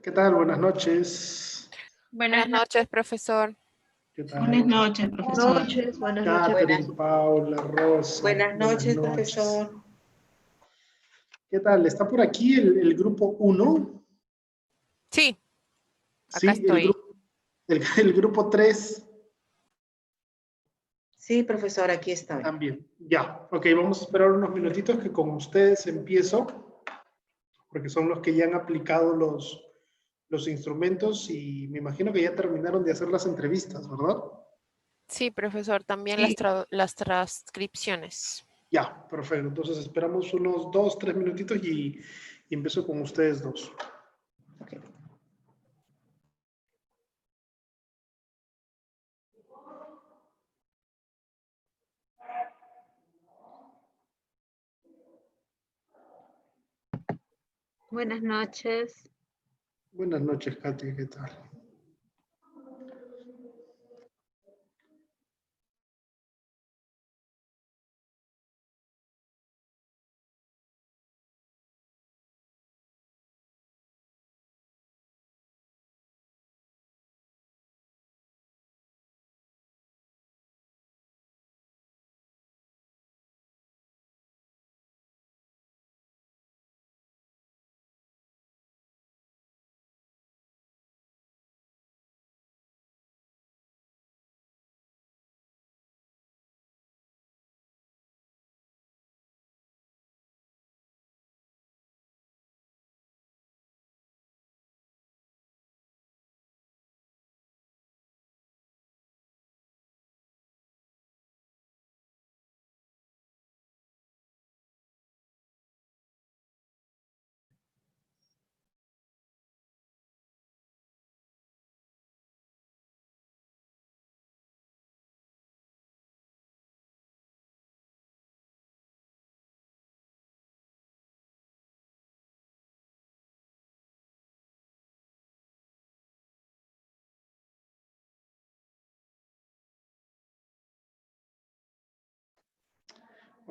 ¿Qué tal? Buenas noches. Buenas noches, profesor. ¿Qué tal? Buenas noches, profesor. Buenas noches. Catherine, Paula, Rosa. Buenas noches, profesor. ¿Qué tal? ¿Está por aquí el grupo 1? Sí, Sí, acá estoy. el grupo 3 Sí, profesor, aquí estoy. también. Ya, ok, vamos a esperar unos minutitos que con ustedes empiezo, porque son los que ya han aplicado los instrumentos y me imagino que ya terminaron de hacer las entrevistas, ¿verdad? Sí, profesor, también Sí. las transcripciones. Ya, perfecto. Entonces esperamos unos 2, 3 minutitos y empiezo con ustedes dos. Ok. Buenas noches. Buenas noches, Katy, ¿qué tal?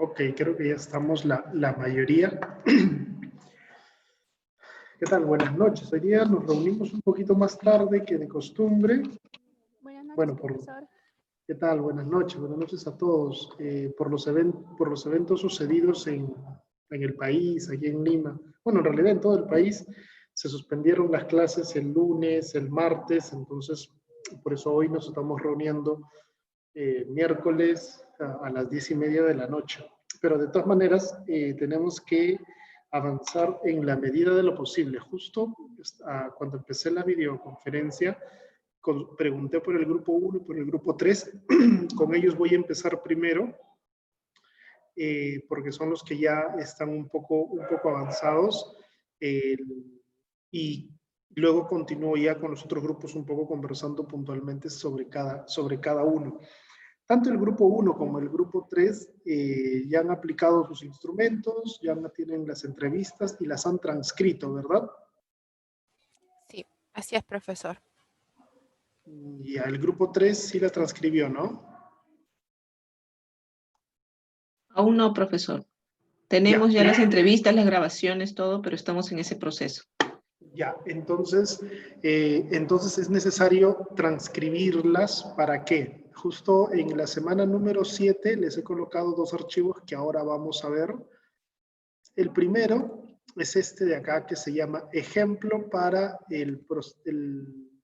Ok, creo que ya estamos la mayoría. ¿Qué tal? Buenas noches. Hoy día nos reunimos un poquito más tarde que de costumbre. Buenas noches, Bueno, profesor. ¿qué tal? Buenas noches a todos. Por los eventos sucedidos en el país, aquí en Lima, bueno, en realidad en todo el país, se suspendieron las clases el lunes, el martes, entonces por eso hoy nos estamos reuniendo miércoles a las 10:30 de la noche. Pero de todas maneras, tenemos que avanzar en la medida de lo posible. Justo cuando empecé la videoconferencia, pregunté por el grupo 1 y por el grupo 3. Con ellos voy a empezar primero, porque son los que ya están un poco avanzados. Y luego continúo ya con los otros grupos un poco conversando puntualmente sobre cada uno. Tanto el grupo 1 como el grupo 3 ya han aplicado sus instrumentos, ya tienen las entrevistas y las han transcrito, ¿verdad? Sí, así es, profesor. Y el grupo 3 sí la transcribió, ¿no? Aún no, profesor. Tenemos ya las entrevistas, las grabaciones, todo, pero estamos en ese proceso. Ya, entonces es necesario transcribirlas. ¿Para qué? Justo en la semana número 7 les he colocado 2 archivos que ahora vamos a ver. El primero es este de acá que se llama Ejemplo para el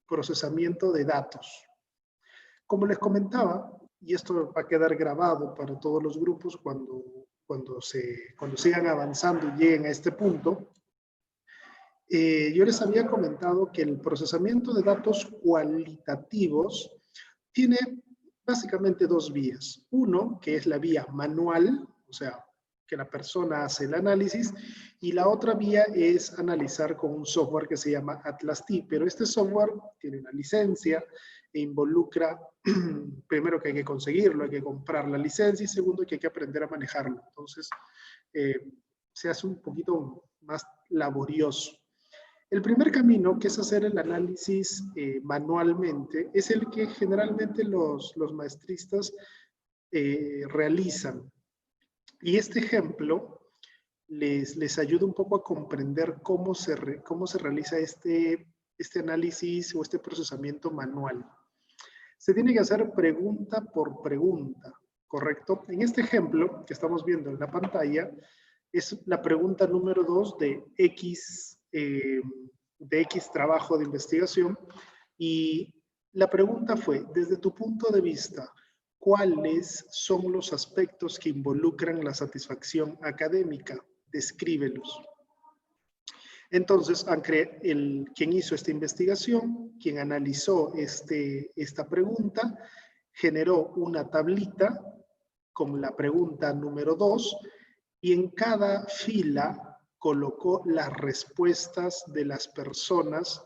procesamiento de datos. Como les comentaba, y esto va a quedar grabado para todos los grupos cuando sigan avanzando y lleguen a este punto, yo les había comentado que el procesamiento de datos cualitativos tiene básicamente 2 vías. Uno, que es la vía manual, o sea, que la persona hace el análisis, y la otra vía es analizar con un software que se llama Atlas-T, pero este software tiene una licencia e involucra, primero que hay que conseguirlo, hay que comprar la licencia, y segundo que hay que aprender a manejarlo. Entonces, se hace un poquito más laborioso. El primer camino, que es hacer el análisis manualmente, es el que generalmente los maestristas realizan. Y este ejemplo les ayuda un poco a comprender cómo se realiza este este análisis o este procesamiento manual. Se tiene que hacer pregunta por pregunta, ¿correcto? En este ejemplo que estamos viendo en la pantalla, es la pregunta número 2 de X trabajo de investigación. Y la pregunta fue, desde tu punto de vista, ¿cuáles son los aspectos que involucran la satisfacción académica? Descríbelos. Entonces, quien hizo esta investigación, quien analizó esta pregunta, generó una tablita con la pregunta número 2 y en cada fila colocó las respuestas de las personas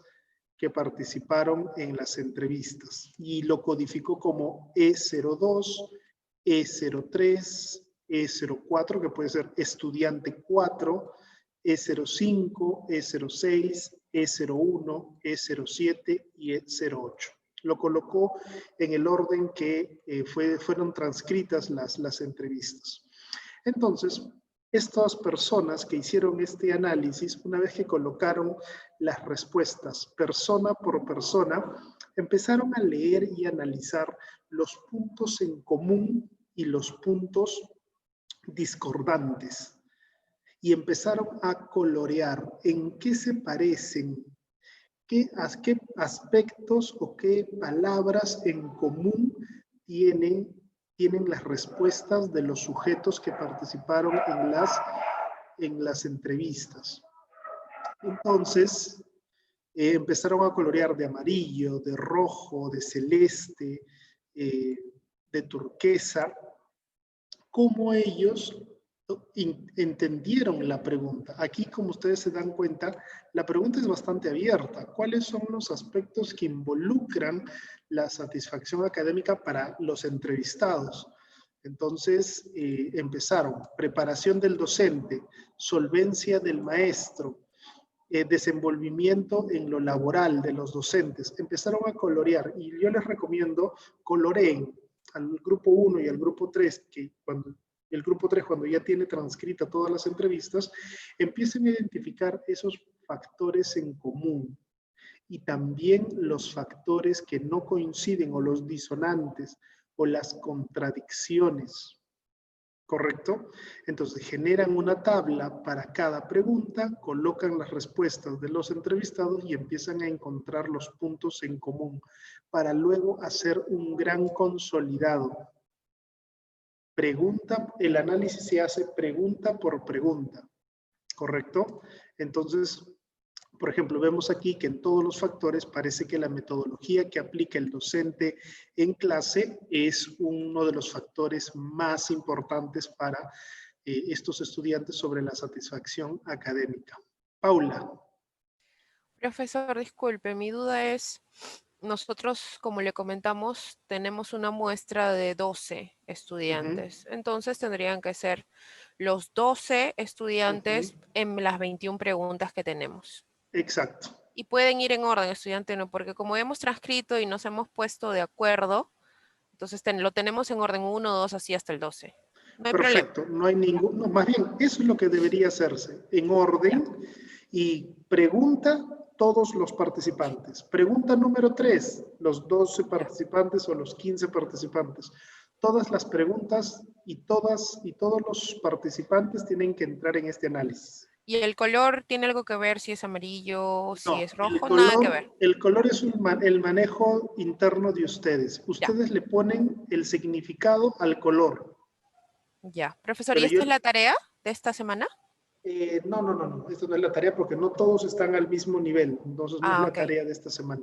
que participaron en las entrevistas y lo codificó como E02, E03, E04, que puede ser estudiante 4, E05, E06, E01, E07 y E08. Lo colocó en el orden que fueron transcritas las entrevistas. Entonces, estas personas que hicieron este análisis, una vez que colocaron las respuestas persona por persona, empezaron a leer y analizar los puntos en común y los puntos discordantes. Y empezaron a colorear en qué se parecen, qué aspectos o qué palabras en común tienen las respuestas de los sujetos que participaron en las entrevistas. Entonces, empezaron a colorear de amarillo, de rojo, de celeste, de turquesa, cómo ellos entendieron la pregunta. Aquí, como ustedes se dan cuenta, la pregunta es bastante abierta. ¿Cuáles son los aspectos que involucran la satisfacción académica para los entrevistados? Entonces, empezaron preparación del docente, solvencia del maestro, desenvolvimiento en lo laboral de los docentes. Empezaron a colorear y yo les recomiendo coloreen al grupo 1 y al grupo 3, que el grupo 3, cuando ya tiene transcrita todas las entrevistas, empiecen a identificar esos factores en común y también los factores que no coinciden o los disonantes o las contradicciones. ¿Correcto? Entonces generan una tabla para cada pregunta, colocan las respuestas de los entrevistados y empiezan a encontrar los puntos en común para luego hacer un gran consolidado. El análisis se hace pregunta por pregunta, ¿correcto? Entonces, por ejemplo, vemos aquí que en todos los factores parece que la metodología que aplica el docente en clase es uno de los factores más importantes para estos estudiantes sobre la satisfacción académica. Paula. Profesor, disculpe, mi duda es, nosotros, como le comentamos, tenemos una muestra de 12 estudiantes. Entonces tendrían que ser los 12 estudiantes en las 21 preguntas que tenemos. Exacto. Y pueden ir en orden, estudiante 1, porque como hemos transcrito y nos hemos puesto de acuerdo, entonces lo tenemos en orden 1, 2, así hasta el 12. No hay Perfecto, problema. no hay ningún, no, más bien, eso es lo que debería hacerse, en orden, y pregunta todos los participantes. Pregunta número 3, los 12 participantes o los 15 participantes. Todas las preguntas y todos los participantes tienen que entrar en este análisis. ¿Y el color tiene algo que ver si es amarillo, si No, es rojo? Nada que ver. El color es el manejo interno de ustedes. Ustedes le ponen el significado al color. Ya. Profesor, Pero ¿y esta es la tarea de esta semana? No. Esto no es la tarea porque no todos están al mismo nivel. Entonces no es la tarea de esta semana.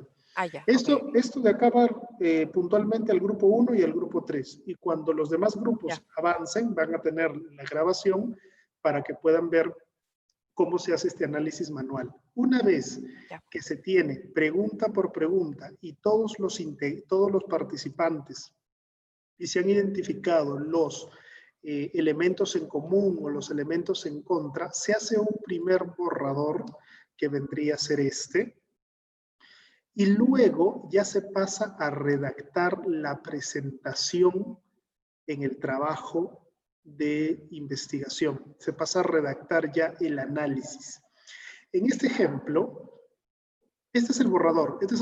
Ya. Esto de acá va puntualmente al grupo 1 y al grupo 3. Y cuando los demás grupos avancen, van a tener la grabación para que puedan ver cómo se hace este análisis manual. Una vez que se tiene pregunta por pregunta y todos los participantes y se han identificado los elementos en común o los elementos en contra, se hace un primer borrador que vendría a ser este, y luego ya se pasa a redactar la presentación en el trabajo de investigación. Se pasa a redactar ya el análisis. En este ejemplo, Este es el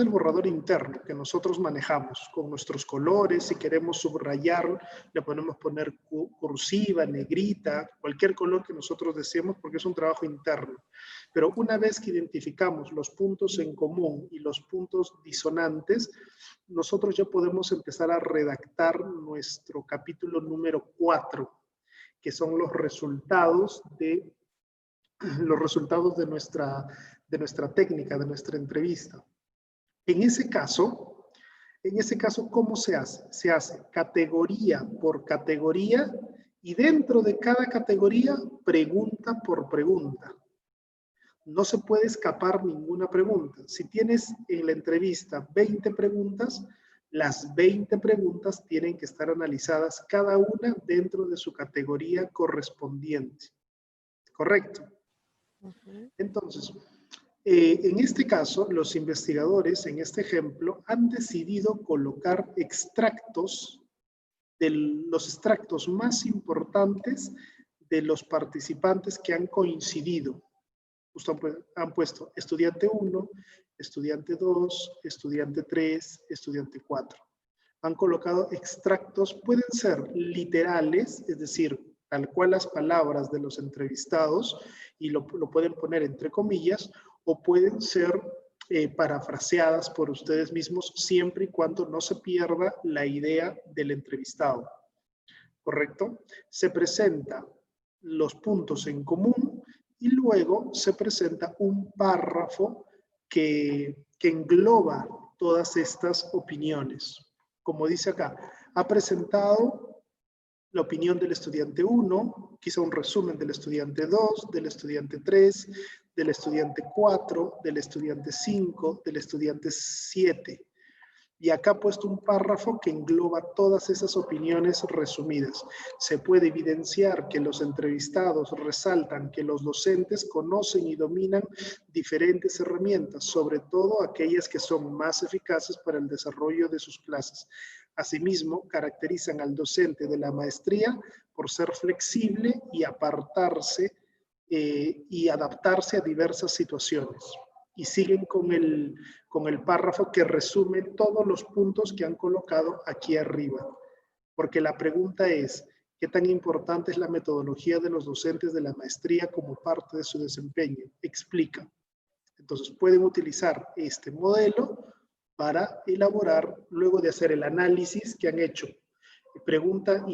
borrador interno que nosotros manejamos con nuestros colores. Si queremos subrayar, le podemos poner cursiva, negrita, cualquier color que nosotros deseemos porque es un trabajo interno. Pero una vez que identificamos los puntos en común y los puntos disonantes, nosotros ya podemos empezar a redactar nuestro capítulo número 4, que son los resultados de nuestra técnica, de nuestra entrevista. En ese caso, ¿cómo se hace? Se hace categoría por categoría y dentro de cada categoría, pregunta por pregunta. No se puede escapar ninguna pregunta. Si tienes en la entrevista 20 preguntas, las 20 preguntas tienen que estar analizadas cada una dentro de su categoría correspondiente. ¿Correcto? Entonces, en este caso, los investigadores, en este ejemplo, han decidido colocar extractos, los extractos más importantes de los participantes que han coincidido. Ustedes han puesto estudiante 1, estudiante 2, estudiante 3, estudiante 4. Han colocado extractos, pueden ser literales, es decir, tal cual las palabras de los entrevistados, y lo pueden poner entre comillas, o pueden ser parafraseadas por ustedes mismos, siempre y cuando no se pierda la idea del entrevistado. ¿Correcto? Se presenta los puntos en común y luego se presenta un párrafo que engloba todas estas opiniones. Como dice acá, ha presentado la opinión del estudiante 1, quizá un resumen del estudiante 2, del estudiante 3, del estudiante 4, del estudiante 5, del estudiante 7. Y acá ha puesto un párrafo que engloba todas esas opiniones resumidas. Se puede evidenciar que los entrevistados resaltan que los docentes conocen y dominan diferentes herramientas, sobre todo aquellas que son más eficaces para el desarrollo de sus clases. Asimismo, caracterizan al docente de la maestría por ser flexible y apartarse y adaptarse a diversas situaciones. Y siguen con el párrafo que resume todos los puntos que han colocado aquí arriba. Porque la pregunta es, ¿qué tan importante es la metodología de los docentes de la maestría como parte de su desempeño? Explica. Entonces, pueden utilizar este modelo para elaborar, luego de hacer el análisis que han hecho, pregunta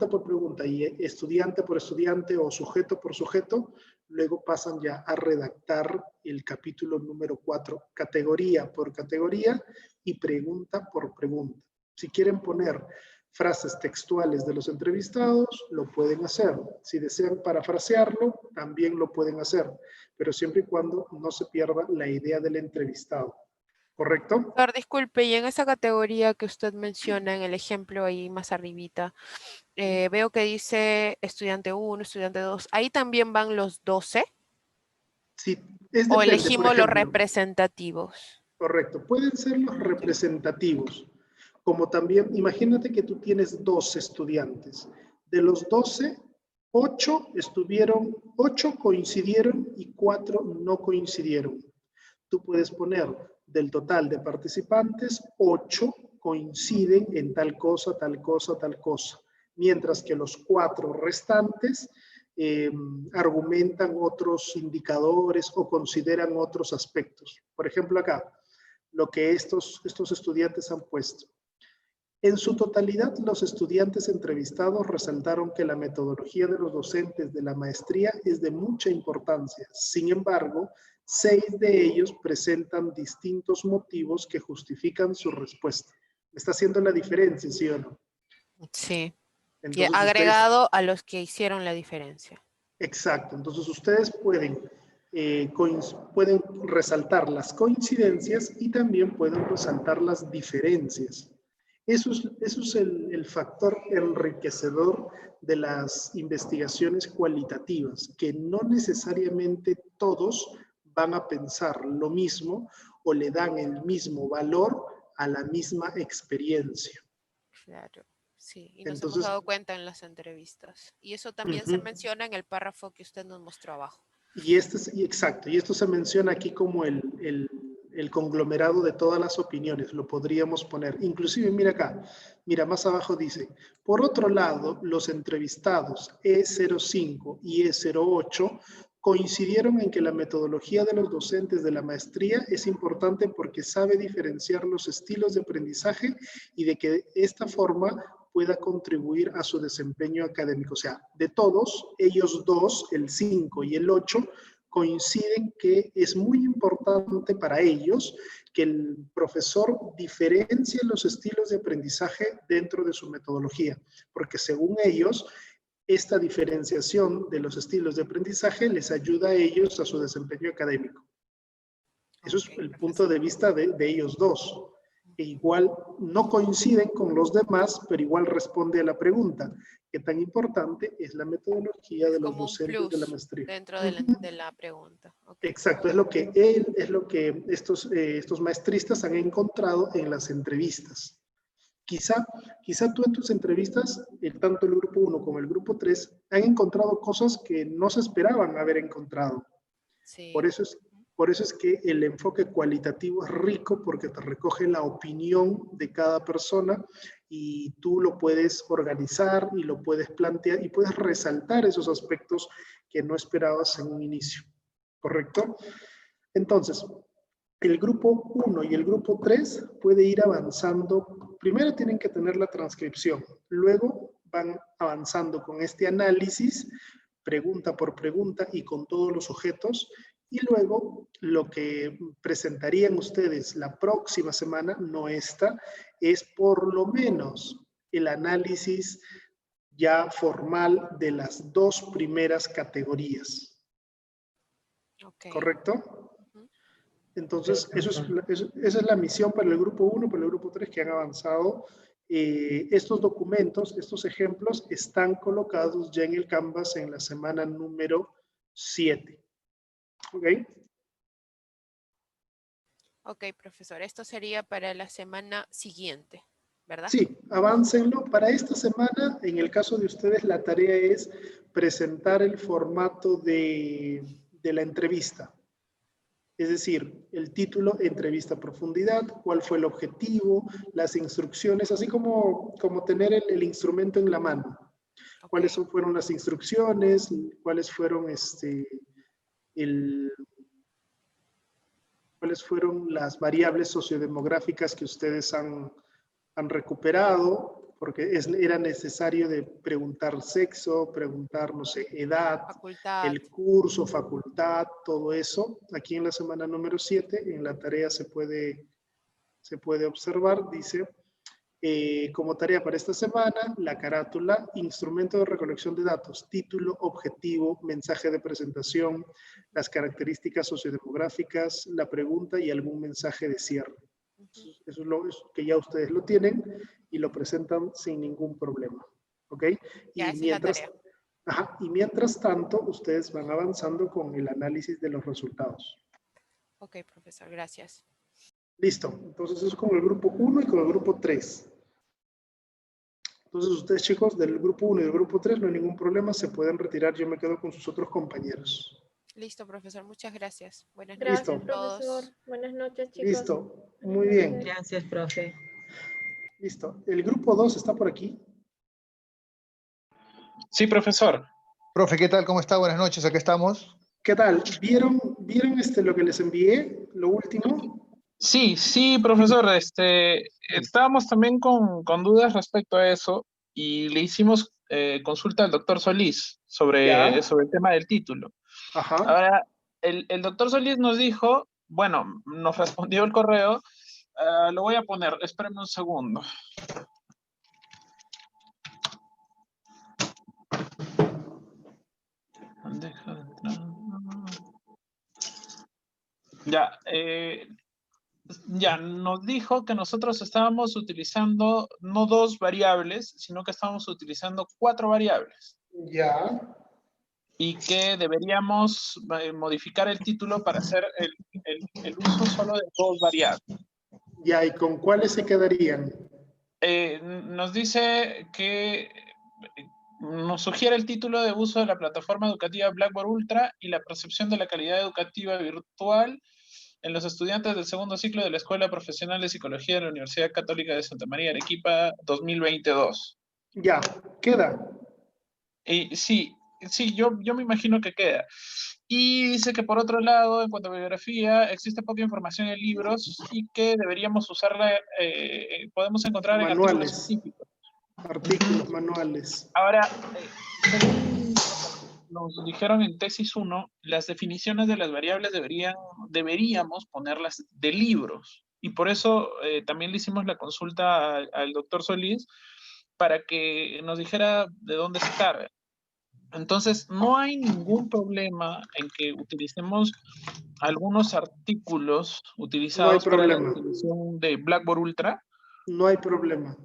por pregunta y estudiante por estudiante o sujeto por sujeto, luego pasan ya a redactar el capítulo número 4, categoría por categoría y pregunta por pregunta. Si quieren poner frases textuales de los entrevistados, lo pueden hacer. Si desean parafrasearlo, también lo pueden hacer, pero siempre y cuando no se pierda la idea del entrevistado. ¿Correcto? Doctor, disculpe, y en esa categoría que usted menciona en el ejemplo ahí más arribita, veo que dice estudiante 1, estudiante 2, ¿ahí también van los 12? Sí, es ¿O depende, elegimos por los ejemplo. representativos? Correcto, pueden ser los representativos, como también, imagínate que tú tienes 12 estudiantes. De los 12, 8 coincidieron y 4 no coincidieron. Tú puedes poner del total de participantes, 8 coinciden en tal cosa, tal cosa, tal cosa, mientras que los 4 restantes argumentan otros indicadores o consideran otros aspectos. Por ejemplo, acá, lo que estos estudiantes han puesto. En su totalidad, los estudiantes entrevistados resaltaron que la metodología de los docentes de la maestría es de mucha importancia. Sin embargo, 6 de ellos presentan distintos motivos que justifican su respuesta. ¿Me está haciendo la diferencia, sí o no? Sí. Entonces, Y agregado a los que hicieron la diferencia. Exacto. Entonces, ustedes pueden resaltar las coincidencias y también pueden resaltar las diferencias. Eso es el factor enriquecedor de las investigaciones cualitativas, que no necesariamente todos van a pensar lo mismo o le dan el mismo valor a la misma experiencia. Claro, sí, y nos Entonces, hemos dado cuenta en las entrevistas. Y eso también se menciona en el párrafo que usted nos mostró abajo. y exacto, y esto se menciona aquí como el el conglomerado de todas las opiniones, lo podríamos poner. Inclusive, mira acá, mira, más abajo dice, por otro lado, los entrevistados E05 y E08 coincidieron en que la metodología de los docentes de la maestría es importante porque sabe diferenciar los estilos de aprendizaje y de que de esta forma pueda contribuir a su desempeño académico. O sea, de todos, ellos dos, el 5 y el 8, coinciden que es muy importante para ellos que el profesor diferencie los estilos de aprendizaje dentro de su metodología, porque según ellos, esta diferenciación de los estilos de aprendizaje les ayuda a ellos a su desempeño académico. Eso es el punto de vista de ellos dos. E igual no coinciden con los demás, pero igual responde a la pregunta. ¿Qué tan importante es la metodología de los docentes de la maestría? Dentro de la pregunta. Okay. Exacto, es lo que estos maestristas han encontrado en las entrevistas. Quizá tú en tus entrevistas, tanto el grupo 1 como el grupo 3, han encontrado cosas que no se esperaban haber encontrado. Sí. Por eso es que el enfoque cualitativo es rico porque te recoge la opinión de cada persona y tú lo puedes organizar y lo puedes plantear y puedes resaltar esos aspectos que no esperabas en un inicio. ¿Correcto? Entonces, el grupo 1 y el grupo 3 puede ir avanzando. Primero tienen que tener la transcripción, luego van avanzando con este análisis, pregunta por pregunta y con todos los objetos, y luego lo que presentarían ustedes la próxima semana, no esta, es por lo menos el análisis ya formal de las dos primeras categorías. Okay. ¿Correcto? Entonces, esa es la misión para el grupo 1, para el grupo 3 que han avanzado. Estos documentos, estos ejemplos están colocados ya en el Canvas en la semana número 7. ¿Ok? Ok, profesor. Esto sería para la semana siguiente, ¿verdad? Sí, aváncenlo. Para esta semana, en el caso de ustedes, la tarea es presentar el formato de la entrevista. Es decir, el título, entrevista a profundidad, cuál fue el objetivo, las instrucciones, así como tener el instrumento en la mano. Okay. ¿Cuáles fueron las instrucciones? ¿Cuáles fueron, cuáles fueron las variables sociodemográficas que ustedes han recuperado? Porque era necesario de preguntar sexo, preguntar, no sé, edad, facultad, el curso, facultad, todo eso. Aquí en la semana número 7, en la tarea se puede observar, dice, como tarea para esta semana, la carátula, instrumento de recolección de datos, título, objetivo, mensaje de presentación, las características sociodemográficas, la pregunta y algún mensaje de cierre. Eso es lo que ya ustedes lo tienen y lo presentan sin ningún problema. ¿Ok? Ya, esa es la tarea. Y mientras tanto, ustedes van avanzando con el análisis de los resultados. Ok, profesor, gracias. Listo. Entonces, eso es con el grupo 1 y con el grupo 3. Entonces, ustedes, chicos, del grupo 1 y del grupo 3, no hay ningún problema, se pueden retirar. Yo me quedo con sus otros compañeros. Listo, profesor. Muchas gracias. Buenas noches Listo. a todos. Buenas noches, chicos. Listo. Muy bien. Gracias, profe. Listo. ¿El grupo 2 está por aquí? Sí, profesor. Profe, ¿qué tal? ¿Cómo está? Buenas noches, aquí estamos. ¿Qué tal? ¿Vieron lo que les envié? Lo último. Sí, profesor. Estábamos también con dudas respecto a eso y le hicimos consulta al doctor Solís sobre el tema del título. Ajá. Ahora, el doctor Solís nos dijo, bueno, nos respondió el correo, lo voy a poner, espérenme un segundo. Ya, nos dijo que nosotros estábamos utilizando no 2 variables, sino que estábamos utilizando 4 variables. Ya. Y que deberíamos modificar el título para hacer el uso solo de 2 variables. Ya, ¿y con cuáles se quedarían? Nos dice que nos sugiere el título de uso de la plataforma educativa Blackboard Ultra y la percepción de la calidad educativa virtual en los estudiantes del segundo ciclo de la Escuela Profesional de Psicología de la Universidad Católica de Santa María de Arequipa 2022. Ya, queda. Y sí, yo me imagino que queda. Y dice que por otro lado, en cuanto a bibliografía, existe poca información en libros y que deberíamos usarla, podemos encontrar en artículos Manuales. científicos. Artículos, manuales. Ahora, según nos dijeron en tesis 1, las definiciones de las variables deberíamos ponerlas de libros. Y por eso también le hicimos la consulta al doctor Solís para que nos dijera de dónde sacar. Entonces, no hay ningún problema en que utilicemos algunos artículos utilizados para la problema. definición de Blackboard Ultra. No hay problema.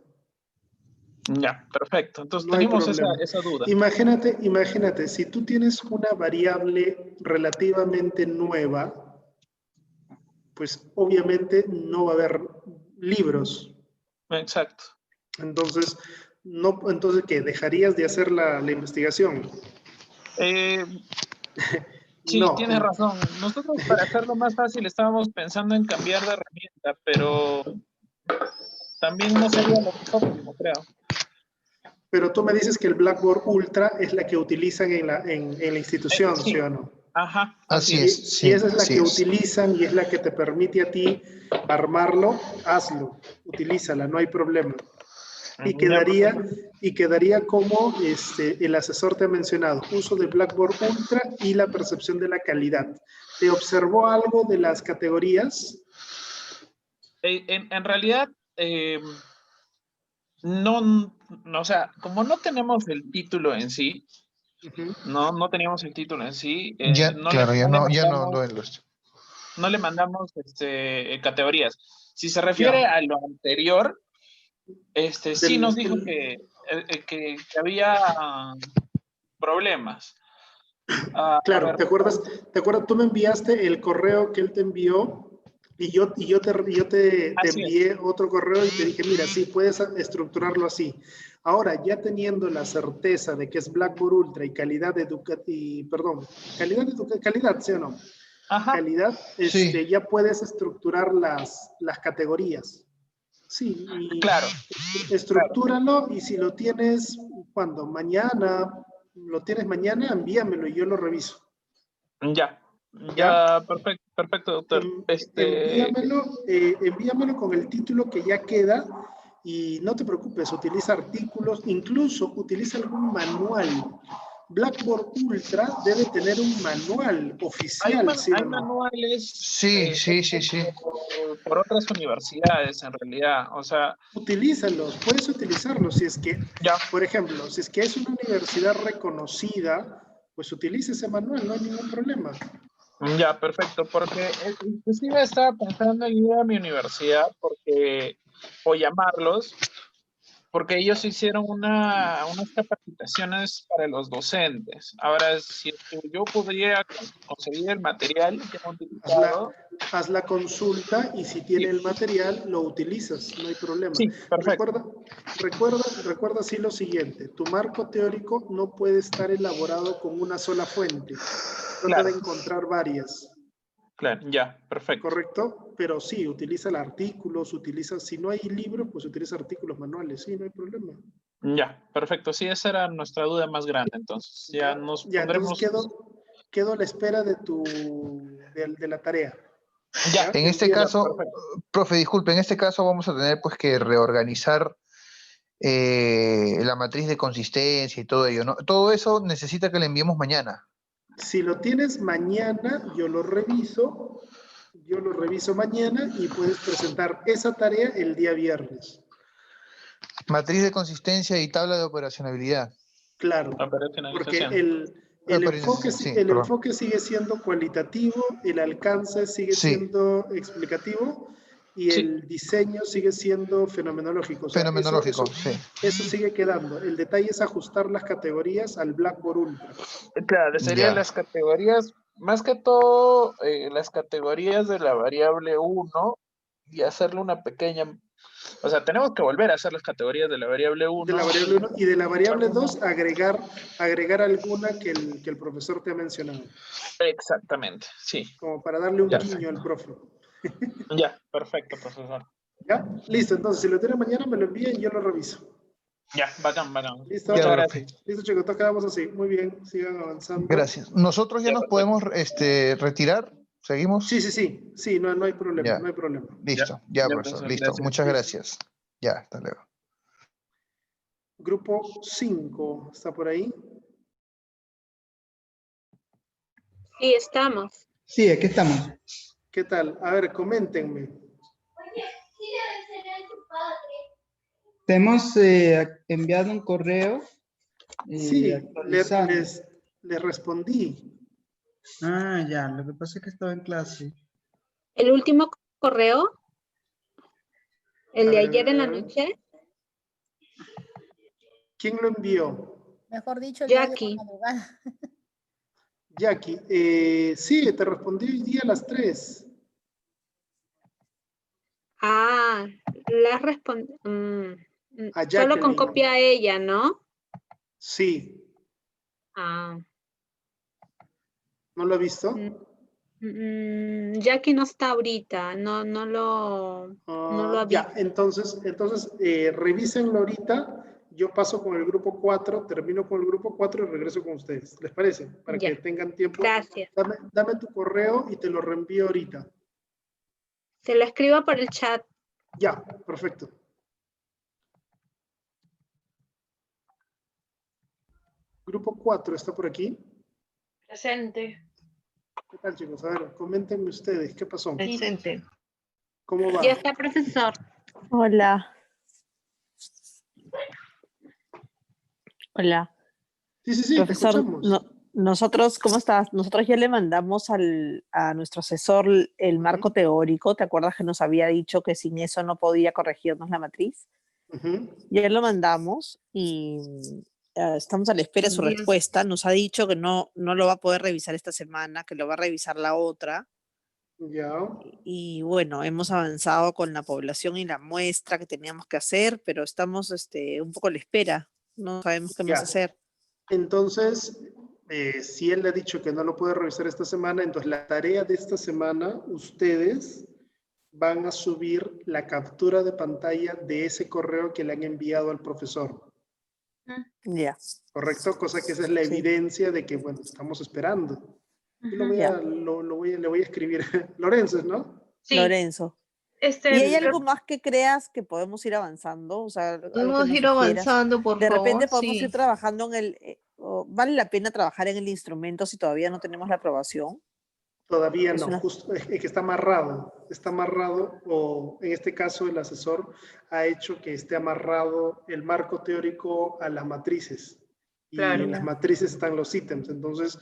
Ya, perfecto. Entonces No hay tenemos problema. esa duda. Imagínate, si tú tienes una variable relativamente nueva, pues obviamente no va a haber libros. Exacto. Entonces, ¿qué? ¿Dejarías de hacer la investigación? Sí, No. tienes razón. Nosotros, para hacerlo más fácil, estábamos pensando en cambiar de herramienta, pero también no sería lo mejor, óptimo, creo. Pero tú me dices que el Blackboard Ultra es la que utilizan en la institución, Sí. ¿sí o no? Ajá, Así así es. Si esa es la así que es. utilizan y es la que te permite a ti armarlo, hazlo, utilízala, no hay problema. Y quedaría como el asesor te ha mencionado, uso de Blackboard Ultra y la percepción de la calidad. ¿Te observó algo de las categorías? En realidad, no, o sea, como no tenemos el título en sí, no teníamos el título en sí, no le mandamos categorías. Si se refiere a lo anterior, sí nos dijo que había problemas. Claro, ¿te acuerdas? Tú me enviaste el correo que él te envió y yo te envié otro correo y te dije, mira, sí, puedes estructurarlo así. Ahora, ya teniendo la certeza de que es Blackboard Ultra y calidad, calidad, ¿sí o no? Ajá. Calidad, Sí. ya puedes estructurar las categorías. Sí, y claro. estructúralo y si lo tienes, cuando mañana, envíamelo y yo lo reviso. Ya, perfecto, doctor. Envíamelo con el título que ya queda y no te preocupes, utiliza artículos, incluso utiliza algún manual. Blackboard Ultra debe tener un manual oficial, ¿sí o no? Manuales. Sí. Por otras universidades, en realidad, o sea. Utilízalos, puedes utilizarlos si es que, por ejemplo, si es que es una universidad reconocida, pues utilice ese manual, no hay ningún problema. Ya, perfecto, porque inclusive estaba pensando en ir a mi universidad o llamarlos, porque ellos hicieron unas capacitaciones para los docentes. Ahora, si yo podría conseguir el material que han utilizado. Haz la consulta y si tiene el material, lo utilizas, no hay problema. Sí, perfecto. Recuerda así lo siguiente, tu marco teórico no puede estar elaborado con una sola fuente. Trata de encontrar varias. Claro, ya, perfecto. ¿Correcto? Pero sí, utiliza artículos, si no hay libro, pues utiliza artículos manuales, sí, no hay problema. Ya, perfecto. Sí, esa era nuestra duda más grande, entonces. Ya nos pondremos... Entonces quedo a la espera de la tarea. Ya. En este caso, profe, disculpe, en este caso vamos a tener pues que reorganizar la matriz de consistencia y todo ello, ¿no? Todo eso necesita que le enviemos mañana. Si lo tienes mañana, yo lo reviso mañana y puedes presentar esa tarea el día viernes. Matriz de consistencia y tabla de operacionalidad. Claro, porque el enfoque sigue siendo cualitativo, el alcance sigue siendo explicativo y el diseño sigue siendo fenomenológico. O sea, eso sigue quedando. El detalle es ajustar las categorías al Blackboard Ultra. Claro, serían las categorías, más que todo, las categorías de la variable 1 y hacerle una pequeña O sea, tenemos que volver a hacer las categorías de la variable 1. De la variable 1 y de la variable 2 agregar alguna que el profesor te ha mencionado. Exactamente, sí. Como para darle un Ya. guiño al profe. Ya, perfecto, profesor. ¿Ya? Listo, entonces si lo tiene mañana me lo envía y yo lo reviso. Ya, bacán, bacán. Listo, Ya, Muchas profe. gracias. Listo, chicos, entonces quedamos así. Muy bien, sigan avanzando. Gracias. ¿Nosotros ya Ya, nos podemos retirar? ¿Seguimos? Sí, no hay problema, Ya. no hay problema. Listo, Ya, ya, ya, profesor, profesor, listo. gracias. Muchas gracias. Ya, hasta luego. Grupo 5, ¿está por ahí? Sí, estamos. Sí, aquí estamos. ¿Qué tal? A ver, coméntenme. Te hemos enviado un correo Sí, actualizando. les respondí. Ah, ya, lo que pasa es que estaba en clase. El último correo, el A de ver, ayer en la a ver. noche, ¿Quién lo envió? Mejor dicho, el día de Jackie. la madrugada. Jackie. Sí, te respondí hoy día a las 3. Ah, la respondió. A Solo con Jacqueline. copia a ella, ¿no? Sí. Ah. ¿No lo ha visto? Jackie no está ahorita, no lo ha Ya, visto. entonces revísenlo ahorita. Yo paso con el grupo 4, termino con el grupo 4 y regreso con ustedes. ¿Les parece? Para Ya. que tengan tiempo. Gracias. Dame tu correo y te lo reenvío ahorita. Se lo escribo por el chat. Ya, perfecto. Grupo 4 está por aquí. Presente. ¿Qué tal, chicos? A ver, coméntenme ustedes, ¿qué pasó? Presente. ¿Cómo va? Ya está, profesor. Hola. Hola. Sí, te Profesor, escuchamos. nosotros, ¿cómo estás? Nosotros ya le mandamos a nuestro asesor el marco teórico. ¿Te acuerdas que nos había dicho que sin eso no podía corregirnos la matriz? Ya lo mandamos y estamos a la espera de su Bien. respuesta. Nos ha dicho que no lo va a poder revisar esta semana, que lo va a revisar la otra. Ya. Y bueno, hemos avanzado con la población y la muestra que teníamos que hacer, pero estamos un poco a la espera. No sabemos qué más Ya. hacer. Entonces, si él le ha dicho que no lo puede revisar esta semana, entonces la tarea de esta semana, ustedes van a subir la captura de pantalla de ese correo que le han enviado al profesor. Ya. ¿Correcto? Cosa que esa es la Sí. evidencia de que, bueno, estamos esperando. Y Ya. le voy a escribir. Lorenzo, ¿no? Sí. Lorenzo. ¿Y hay algo más que creas que podemos ir avanzando? O sea, algo que Podemos nos ir sugieras. avanzando, por De repente favor. podemos Sí. ir trabajando en ¿vale la pena trabajar en el instrumento si todavía no tenemos la aprobación? Todavía Es no, una- justo es que está amarrado, o en este caso el asesor ha hecho que esté amarrado el marco teórico a las matrices. Y Claro. en las matrices están los ítems, entonces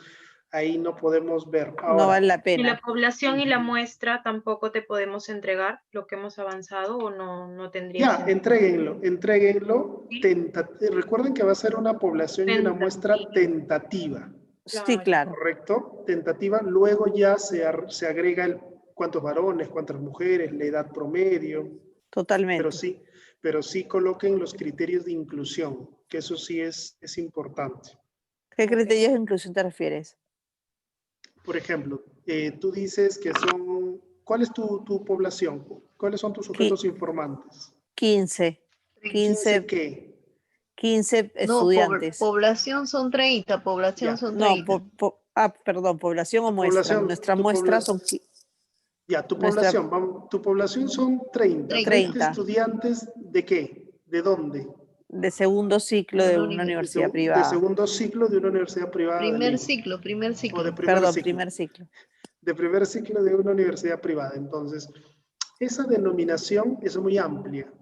ahí no podemos ver. Ahora, No vale la ¿Y la pena. población y la muestra tampoco te podemos entregar lo que hemos avanzado o no tendría ya, sentido? entréguenlo. Sí. Recuerden que va a ser una población y una muestra tentativa, Sí, claro. ¿correcto? Tentativa, luego ya se agrega cuántos varones, cuántas mujeres, la edad promedio. Totalmente. Pero sí coloquen los criterios de inclusión, que eso sí es importante. ¿Qué criterios de inclusión te refieres? Por ejemplo, tú dices que ¿cuál es tu población? ¿Cuáles son tus sujetos informantes? 15. 15 ¿qué? 15 No, estudiantes. población son 30, población Ya. son No, 30. perdón, población o Tu muestra. población, Nuestra tu muestra pobla- son Ya, tu nuestra- población son 30. 30. ¿Estudiantes de qué? ¿De dónde? de segundo ciclo De de una una universidad. universidad De privada. segundo ciclo de una universidad privada. de Primer Lima. ciclo. O de primer Perdón, ciclo. primer ciclo. De primer ciclo de una universidad privada. Entonces, esa denominación es muy amplia.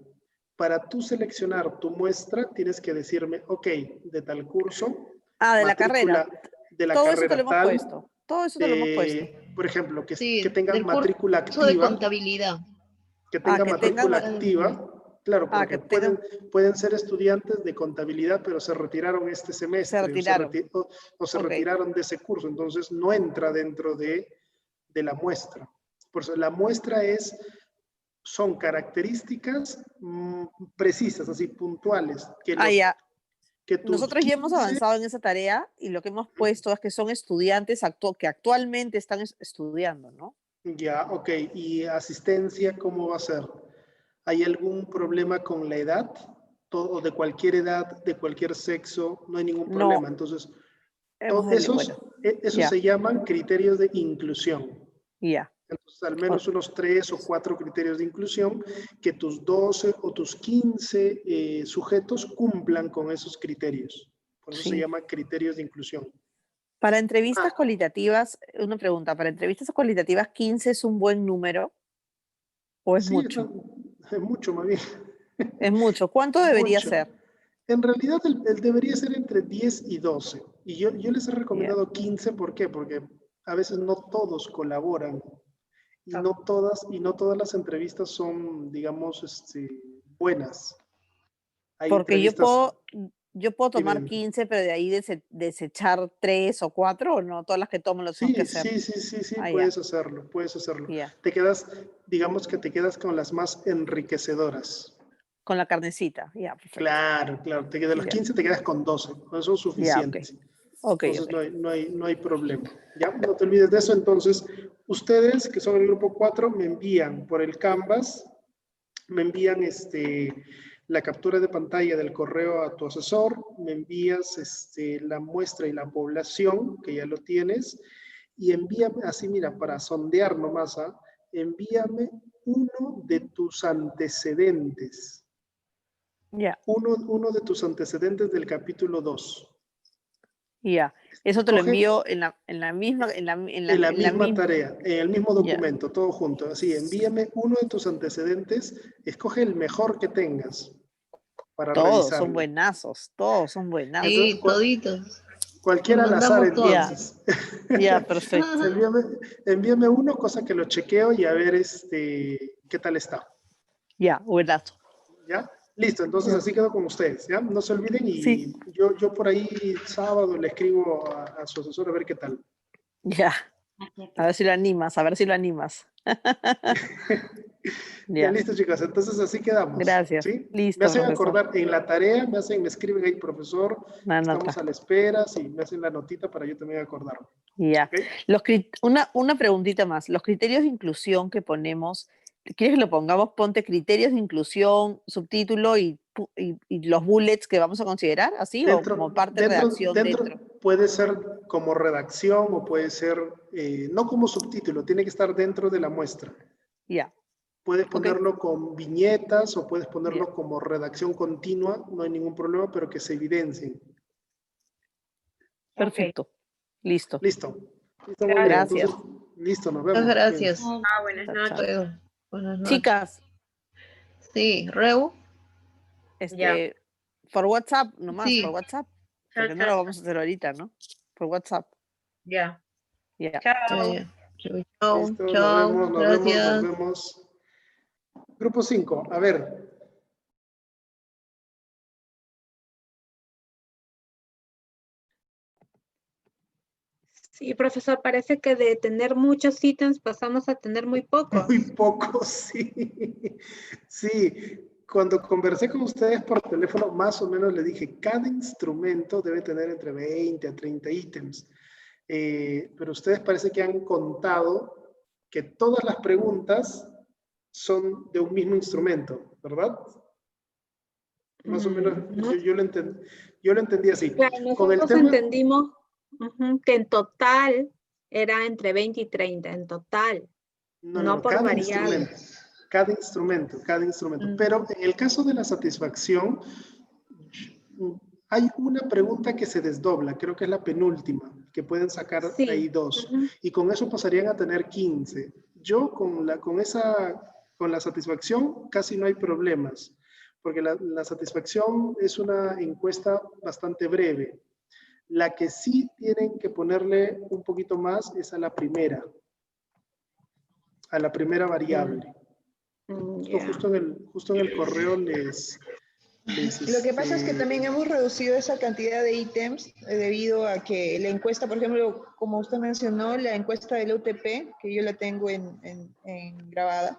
Para tú seleccionar tu muestra, tienes que decirme, ok, de tal curso. De la matrícula carrera. De la Todo carrera eso te lo hemos tal, puesto. Todo eso te lo hemos puesto. Por ejemplo, que Sí, tengan del matrícula curso de activa. contabilidad. Que tengan que matrícula tengan- activa. Claro, porque que tengan- pueden ser estudiantes de contabilidad, pero se retiraron este semestre. Se retiraron. O se Ok. retiraron de ese curso. Entonces, no entra dentro de la muestra. Por eso, la muestra es son características precisas, así puntuales. Que ya. Que tus Nosotros ya hemos 15 avanzado en esa tarea y lo que hemos puesto es que son estudiantes que actualmente están estudiando, ¿no? Ya, ok. ¿Y asistencia cómo va a ser? ¿Hay algún problema con la edad? ¿O de cualquier edad, de cualquier sexo? No hay ningún No. problema. Entonces, esos se llaman criterios de inclusión. Ya. Entonces, al menos unos 3 o 4 criterios de inclusión, que tus 12 o tus 15 sujetos cumplan con esos criterios. Por eso se llaman criterios de inclusión. Para entrevistas cualitativas, una pregunta, ¿para entrevistas cualitativas 15 es un buen número o es mucho? Es mucho, más bien. Es mucho. ¿Cuánto debería ser? En realidad, el debería ser entre 10 y 12. Y yo les he recomendado 15, ¿por qué? Porque a veces no todos colaboran. Y no todas las entrevistas son, digamos, buenas. Hay Porque yo puedo tomar Dime. 15, pero de ahí desechar 3 o 4, ¿o no? Todas las que tomo lo tengo que hacer. Sí, Ah, puedes hacerlo. Ya. Te quedas, digamos que te quedas con las más enriquecedoras. Con la carnecita, ya, perfecto. Claro. De los 15 te quedas con 12, con eso es suficiente. Entonces no hay problema. Ya, no te olvides de eso. Entonces, ustedes que son el grupo 4 me envían por el Canvas, me envían la captura de pantalla del correo a tu asesor, me envías la muestra y la población, que ya lo tienes, y envíame, así mira, para sondear nomás, envíame uno de tus antecedentes. Ya. Uno de tus antecedentes del capítulo 2. Ya. Eso te lo envío en la misma tarea, en el mismo documento, todo junto. Así, envíame uno de tus antecedentes, escoge el mejor que tengas para todos revisarlo. Todos son buenazos. Sí, toditos. Cualquiera al azar, Todos. entonces. Ya, perfecto. Envíame uno, cosa que lo chequeo y a ver qué tal está. Ya, buenazo. ¿Ya? Listo, entonces así quedo con ustedes, ¿ya? No se olviden y yo por ahí sábado le escribo a su asesor a ver qué tal. Ya, a ver si lo animas, Ya, listo, chicas, entonces así quedamos. Gracias. ¿Sí? Listo, me hacen profesor. acordar en la tarea, me escriben ahí, profesor, estamos a la espera, sí, me hacen la notita para yo también acordarme. Ya. ¿Okay? Una preguntita más. Los criterios de inclusión que ponemos, ¿quieres que lo pongamos? Ponte criterios de inclusión, subtítulo y los bullets que vamos a considerar, ¿así? O como parte de redacción dentro. Puede ser como redacción o puede ser, no como subtítulo, tiene que estar dentro de la muestra. Ya. Puedes ponerlo con viñetas o puedes ponerlo como redacción continua, no hay ningún problema, pero que se evidencien. Perfecto. Listo. Listo. Gracias. Entonces, listo, nos vemos. Muchas gracias. Buenas noches. Buenas noches. Chicas. Sí, Reu. Por WhatsApp, nomás, Sí. por WhatsApp. Porque no lo vamos a hacer ahorita, ¿no? Por WhatsApp. Ya. Ya. Chao. Chao. Listo, Chao. nos vemos. Grupo 5, a ver. Sí, profesor, parece que de tener muchos ítems pasamos a tener muy pocos. Muy pocos, sí. Sí, cuando conversé con ustedes por teléfono, más o menos le dije, cada instrumento debe tener entre 20 a 30 ítems. Pero ustedes parece que han contado que todas las preguntas son de un mismo instrumento, ¿verdad? Más o menos, yo lo entendí así. Claro, nosotros entendimos que en total era entre 20 y 30, en total. No por variable. Cada instrumento. Pero en el caso de la satisfacción, hay una pregunta que se desdobla, creo que es la penúltima, que pueden sacar ahí 2. Y con eso pasarían a tener 15. Yo con la satisfacción casi no hay problemas, porque la satisfacción es una encuesta bastante breve. La que sí tienen que ponerle un poquito más es a la primera variable. Justo en el correo Lo que pasa es que también hemos reducido esa cantidad de ítems debido a que la encuesta, por ejemplo, como usted mencionó, la encuesta del UTP, que yo la tengo en grabada,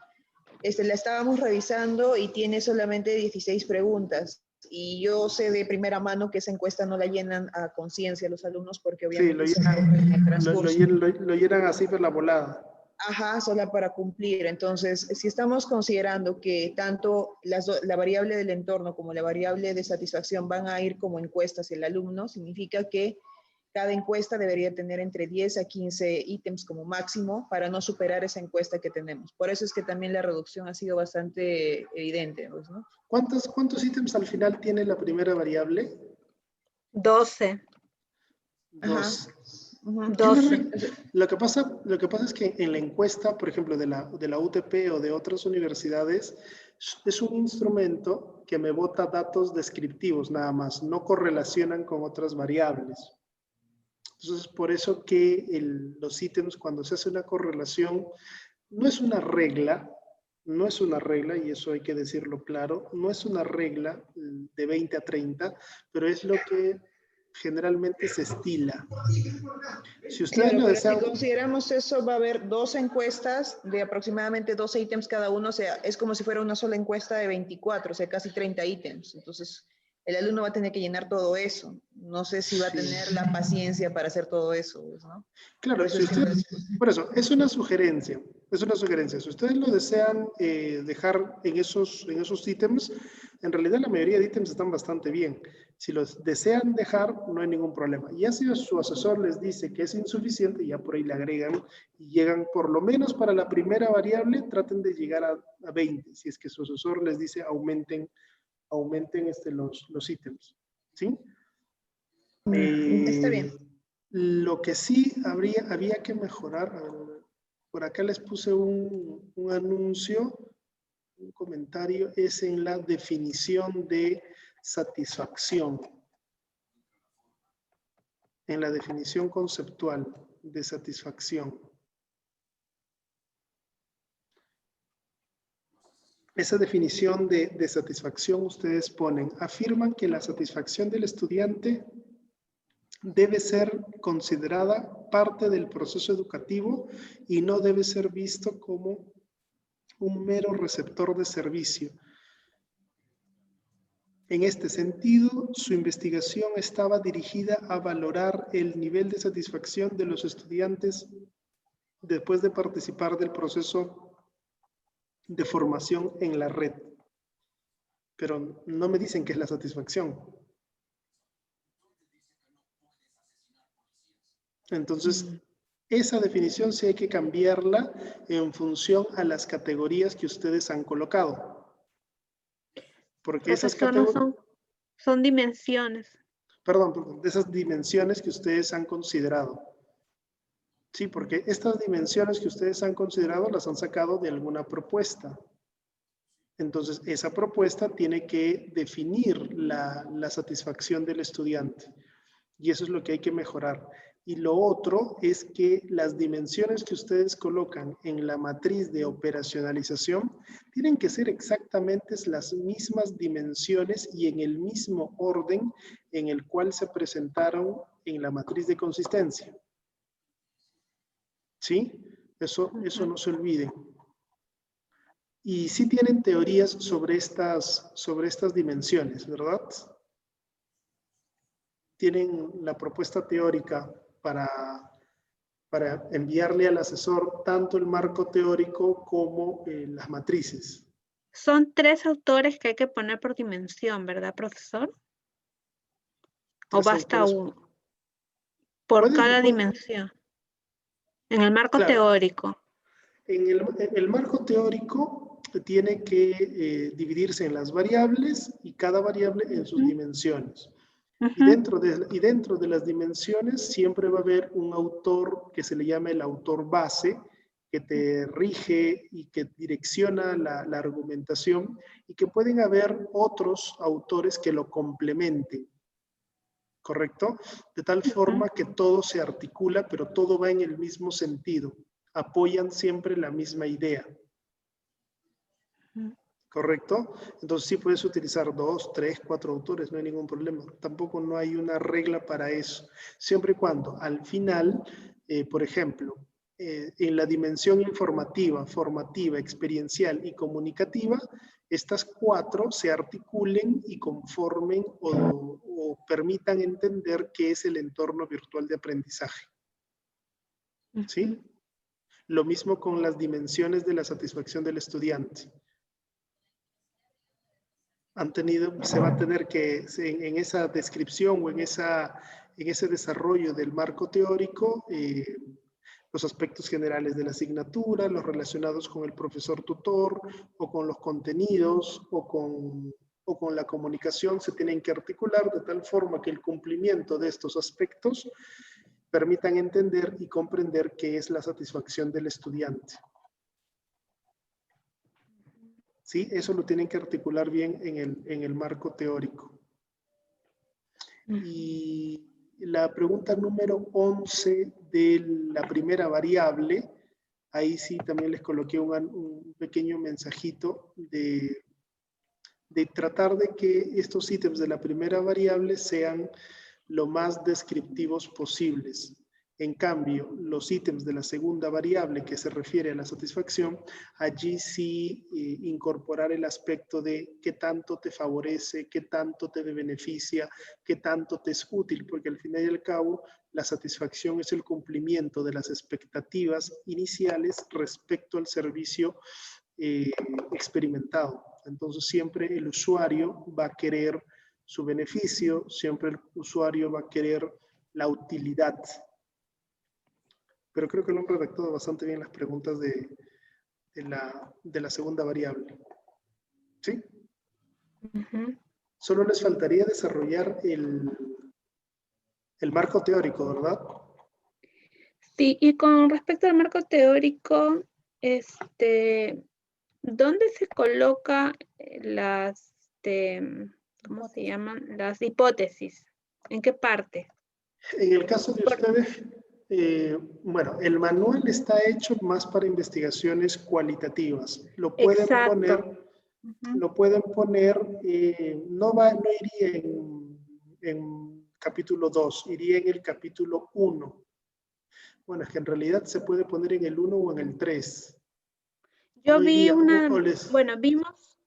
la estábamos revisando y tiene solamente 16 preguntas. Y yo sé de primera mano que esa encuesta no la llenan a conciencia los alumnos porque obviamente Sí, lo llenan así por la volada. Ajá, solo para cumplir. Entonces, si estamos considerando que tanto la variable del entorno como la variable de satisfacción van a ir como encuestas el alumno, significa que cada encuesta debería tener entre 10 a 15 ítems como máximo para no superar esa encuesta que tenemos. Por eso es que también la reducción ha sido bastante evidente, pues, ¿no? ¿Cuántos ítems al final tiene la primera variable? 12. 2. 12. Lo que pasa es que en la encuesta, por ejemplo, de la UTP o de otras universidades, es un instrumento que me bota datos descriptivos nada más, no correlacionan con otras variables. Entonces, por eso que los ítems, cuando se hace una correlación, no es una regla, y eso hay que decirlo claro, no es una regla de 20 a 30, pero es lo que generalmente se estila. Si ustedes Claro, lo pero desean, si consideramos eso, va a haber 2 encuestas de aproximadamente 12 ítems cada uno, o sea, es como si fuera una sola encuesta de 24, o sea, casi 30 ítems. Entonces, el alumno va a tener que llenar todo eso. No sé si va a tener la paciencia para hacer todo eso, ¿no? Claro, por eso, es una sugerencia. Si ustedes lo desean dejar en esos ítems, en realidad la mayoría de ítems están bastante bien. Si los desean dejar, no hay ningún problema. Ya si su asesor les dice que es insuficiente, ya por ahí le agregan y llegan por lo menos para la primera variable, traten de llegar a 20. Si es que su asesor les dice aumenten los ítems. ¿Sí? Está bien. Lo que sí había que mejorar, por acá les puse un anuncio, un comentario, es en la definición de satisfacción. En la definición conceptual de satisfacción. Esa definición de satisfacción ustedes ponen, afirman que la satisfacción del estudiante debe ser considerada parte del proceso educativo y no debe ser visto como un mero receptor de servicio. En este sentido, su investigación estaba dirigida a valorar el nivel de satisfacción de los estudiantes después de participar del proceso de formación en la red. Pero no me dicen qué es la satisfacción. Entonces, esa definición sí hay que cambiarla en función a las categorías que ustedes han colocado. Porque esas categorías... No son dimensiones. Perdón, de esas dimensiones que ustedes han considerado. Sí, porque estas dimensiones que ustedes han considerado las han sacado de alguna propuesta. Entonces, esa propuesta tiene que definir la satisfacción del estudiante. Y eso es lo que hay que mejorar. Y lo otro es que las dimensiones que ustedes colocan en la matriz de operacionalización tienen que ser exactamente las mismas dimensiones y en el mismo orden en el cual se presentaron en la matriz de consistencia. ¿Sí? Eso no se olviden. Y sí tienen teorías sobre estas dimensiones, ¿verdad? Tienen la propuesta teórica para enviarle al asesor tanto el marco teórico como las matrices. Son 3 autores que hay que poner por dimensión, ¿verdad, profesor? ¿O basta uno? Por cada dimensión. En el marco teórico. En el marco teórico tiene que dividirse en las variables y cada variable en sus dimensiones. Y dentro de las dimensiones siempre va a haber un autor que se le llama el autor base, que te rige y que direcciona la argumentación, y que pueden haber otros autores que lo complementen. ¿Correcto? De tal forma que todo se articula, pero todo va en el mismo sentido. Apoyan siempre la misma idea. ¿Correcto? Entonces sí puedes utilizar 2, 3, 4 autores, no hay ningún problema. Tampoco no hay una regla para eso. Siempre y cuando al final, por ejemplo, en la dimensión informativa, formativa, experiencial y comunicativa, estas 4 se articulen y conformen o permitan entender qué es el entorno virtual de aprendizaje. ¿Sí? Lo mismo con las dimensiones de la satisfacción del estudiante. Se va a tener que, en esa descripción o en ese desarrollo del marco teórico, los aspectos generales de la asignatura, los relacionados con el profesor tutor o con los contenidos o con la comunicación se tienen que articular de tal forma que el cumplimiento de estos aspectos permitan entender y comprender qué es la satisfacción del estudiante. ¿Sí? Eso lo tienen que articular bien en el marco teórico. Y la pregunta número 11 de la primera variable, ahí sí también les coloqué un pequeño mensajito de tratar de que estos ítems de la primera variable sean lo más descriptivos posibles. En cambio, los ítems de la segunda variable que se refiere a la satisfacción, allí sí incorporar el aspecto de qué tanto te favorece, qué tanto te beneficia, qué tanto te es útil, porque al final y al cabo la satisfacción es el cumplimiento de las expectativas iniciales respecto al servicio experimentado. Entonces siempre el usuario va a querer su beneficio, siempre el usuario va a querer la utilidad. Pero creo que lo han redactado bastante bien las preguntas de la segunda variable. ¿Sí? Solo les faltaría desarrollar el marco teórico, ¿verdad? Sí, y con respecto al marco teórico, ¿dónde se coloca las, ¿cómo se llaman? Las hipótesis. ¿En qué parte? En el caso de ustedes, bueno, el manual está hecho más para investigaciones cualitativas. Lo pueden poner, no iría en capítulo 2, iría en el capítulo 1. Bueno, es que en realidad se puede poner en el 1 o en el 3. Yo No vi iría, bueno,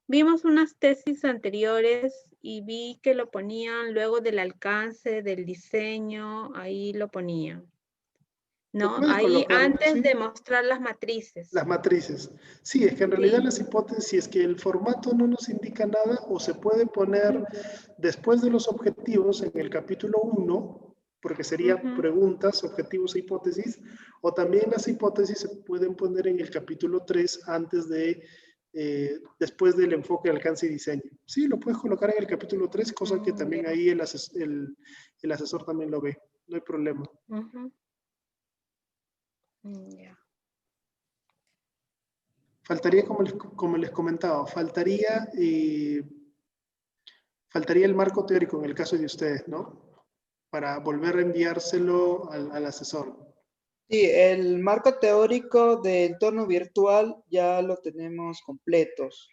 vimos unas tesis anteriores y vi que lo ponían luego del alcance, del diseño, ahí lo ponían. ¿No? Ahí antes de mostrar las matrices. Las matrices. Sí, es que en realidad las hipótesis, es que el formato no nos indica nada, o se puede poner después de los objetivos en el capítulo 1, porque serían preguntas, objetivos e hipótesis, o también las hipótesis se pueden poner en el capítulo 3 antes de, después del enfoque, alcance y diseño. Sí, lo puedes colocar en el capítulo 3, cosa que también ahí el asesor también lo ve, no hay problema. Faltaría, como les comentaba, faltaría el marco teórico en el caso de ustedes, ¿no? Para volver a enviárselo al asesor. Sí, el marco teórico de entorno virtual ya lo tenemos completos.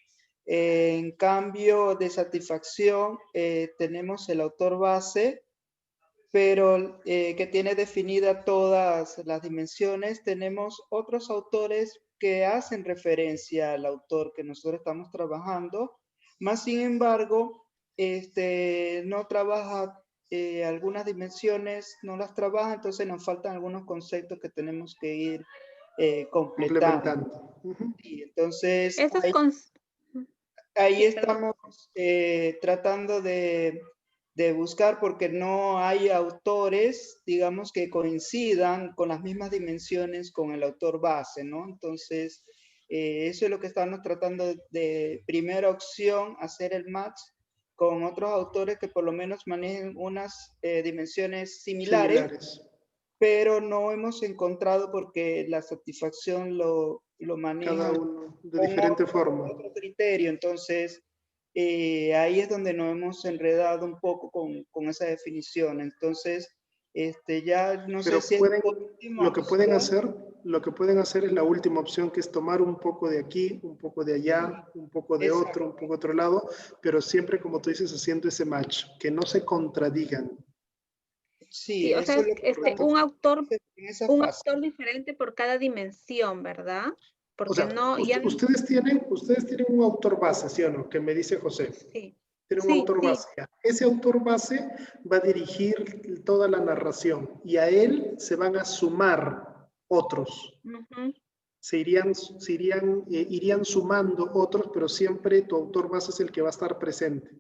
En cambio de satisfacción, tenemos el autor base, pero que tiene definida todas las dimensiones. Tenemos otros autores que hacen referencia al autor que nosotros estamos trabajando, más sin embargo, no trabaja algunas dimensiones, no las trabaja, entonces nos faltan algunos conceptos que tenemos que ir completando. Y entonces, ahí estamos tratando de buscar, porque no hay autores, digamos, que coincidan con las mismas dimensiones con el autor base, ¿no? Entonces, eso es lo que estamos tratando de primera opción, hacer el match con otros autores que por lo menos manejen unas dimensiones similares, pero no hemos encontrado, porque la satisfacción lo maneja cada uno de diferente forma. Otro criterio. Entonces, ahí es donde nos hemos enredado un poco con esa definición. Entonces, ya no sé si lo que pueden hacer es la última opción, que es tomar un poco de aquí, un poco de allá, un poco de otro, un poco de otro lado, pero siempre, como tú dices, haciendo ese match, que no se contradigan. Sí, o sea, eso es lo es correcto. un autor En esa fase. autor diferente por cada dimensión, ¿verdad? Porque O sea, no, ya no. ustedes tienen un autor base, ¿sí o no? Que me dice José. Sí. Tiene un autor base. Ya. Ese autor base va a dirigir toda la narración y a él se van a sumar otros. Ujú. Irían sumando otros, pero siempre tu autor base es el que va a estar presente.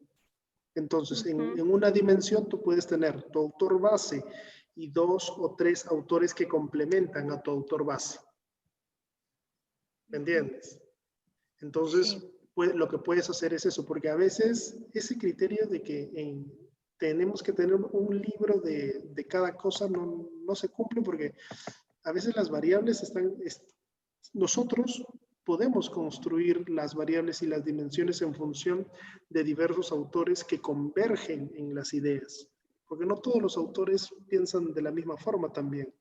Entonces, en una dimensión tú puedes tener tu autor base y 2 o 3 autores que complementan a tu autor base. ¿Me entiendes? Entonces, lo que puedes hacer es eso, porque a veces ese criterio de que tenemos que tener un libro de cada cosa no se cumple, porque a veces las variables nosotros podemos construir las variables y las dimensiones en función de diversos autores que convergen en las ideas, porque no todos los autores piensan de la misma forma también.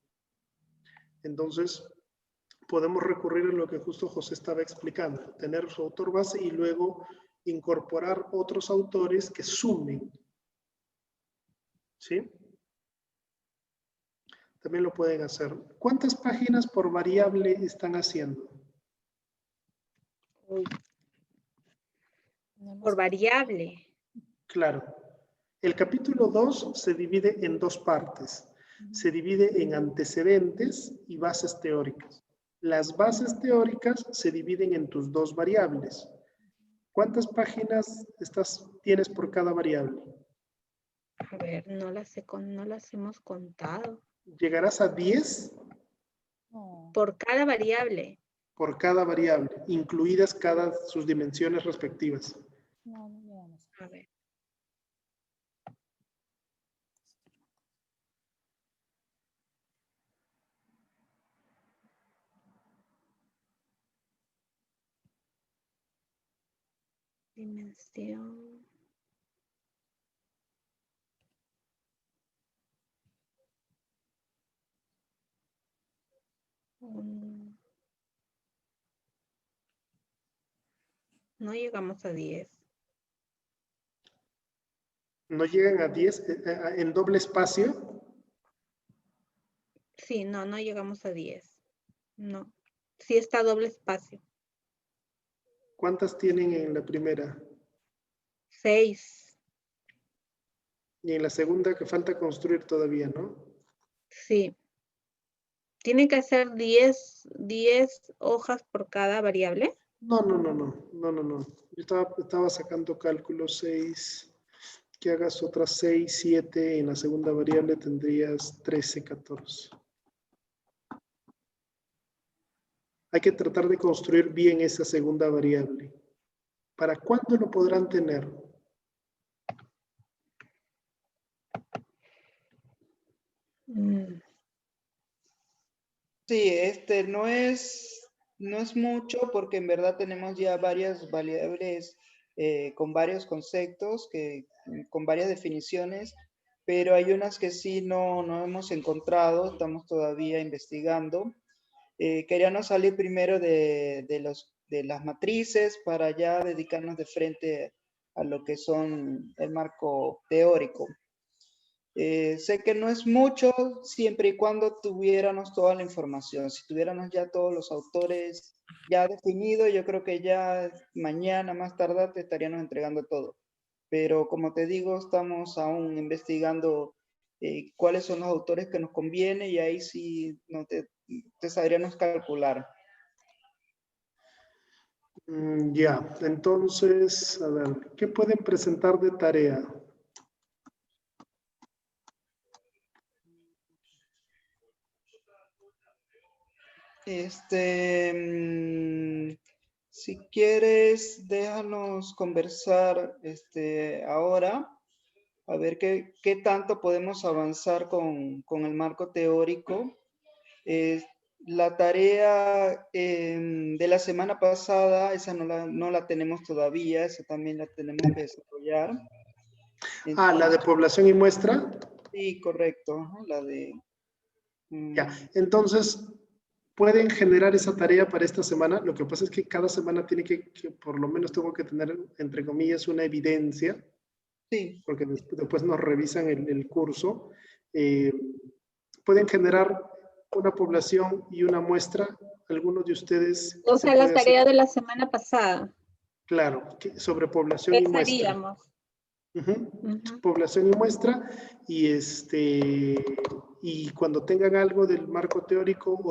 Entonces, podemos recurrir a lo que justo José estaba explicando, tener su autor base y luego incorporar otros autores que sumen. ¿Sí? También lo pueden hacer. ¿Cuántas páginas por variable están haciendo? Por variable. Claro. El capítulo 2 se divide en 2 partes. Se divide en antecedentes y bases teóricas. Las bases teóricas se dividen en tus 2 variables. ¿Cuántas páginas tienes por cada variable? A ver, no las hemos contado. ¿Llegarás a 10? Por cada variable. Por cada variable, incluidas sus dimensiones respectivas. A ver. Dimensión. No llegamos a 10. ¿No llegan a 10 en doble espacio? Sí, no llegamos a 10. No. Sí está doble espacio. ¿Cuántas tienen en la primera? 6. Y en la segunda que falta construir todavía, ¿no? Sí. ¿Tiene que ser 10 hojas por cada variable? No. Yo estaba sacando cálculos 6. Que hagas otras 6, 7. En la segunda variable tendrías 13, 14. Hay que tratar de construir bien esa segunda variable. ¿Para cuándo lo podrán tener? Sí, no es mucho porque en verdad tenemos ya varias variables con varios conceptos, con varias definiciones, pero hay unas que sí no hemos encontrado, estamos todavía investigando. Queríamos salir primero de las matrices para ya dedicarnos de frente a lo que son el marco teórico. Sé que no es mucho siempre y cuando tuviéramos toda la información. Si tuviéramos ya todos los autores ya definidos, yo creo que ya mañana más tardar te estaríamos entregando todo. Pero como te digo, estamos aún investigando cuáles son los autores que nos conviene y ahí sí no te sabríamos calcular. Ya, entonces, a ver, ¿qué pueden presentar de tarea? Si quieres, déjanos conversar ahora, a ver qué tanto podemos avanzar con el marco teórico. La tarea de la semana pasada, esa no la tenemos todavía, esa también la tenemos que desarrollar. Entonces, ¿la de población y muestra? Sí, correcto, la de... Ya, entonces, ¿pueden generar esa tarea para esta semana? Lo que pasa es que cada semana tiene que por lo menos tengo que tener, entre comillas, una evidencia. Sí. Porque después nos revisan el curso. pueden generar una población y una muestra. Algunos de ustedes... O sea, la puede tarea hacer- de la semana pasada. Claro, sobre población y ¿Qué muestra. haríamos? Población y muestra, y cuando tengan algo del marco teórico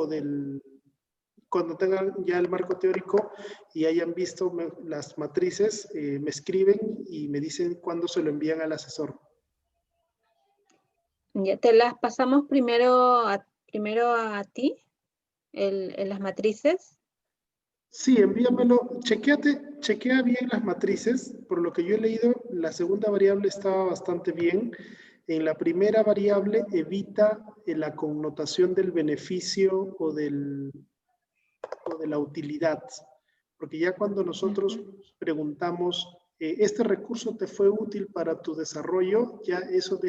cuando tengan ya el marco teórico y hayan visto las matrices, me escriben y me dicen cuándo se lo envían al asesor. Ya te las pasamos primero a ti, las matrices. Sí, envíamelo, chequea bien las matrices. Por lo que yo he leído, la segunda variable estaba bastante bien. En la primera variable evita la connotación del beneficio o de la utilidad. Porque ya cuando nosotros preguntamos, ¿este recurso te fue útil para tu desarrollo? Ya eso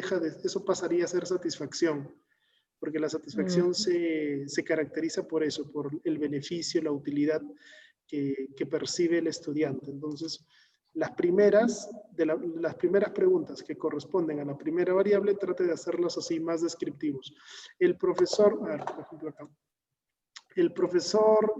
pasaría a ser satisfacción. Porque la satisfacción se caracteriza por eso, por el beneficio, la utilidad que percibe el estudiante. Entonces, las primeras preguntas que corresponden a la primera variable, trate de hacerlas así más descriptivos. El profesor, a ver, por ejemplo acá, el profesor,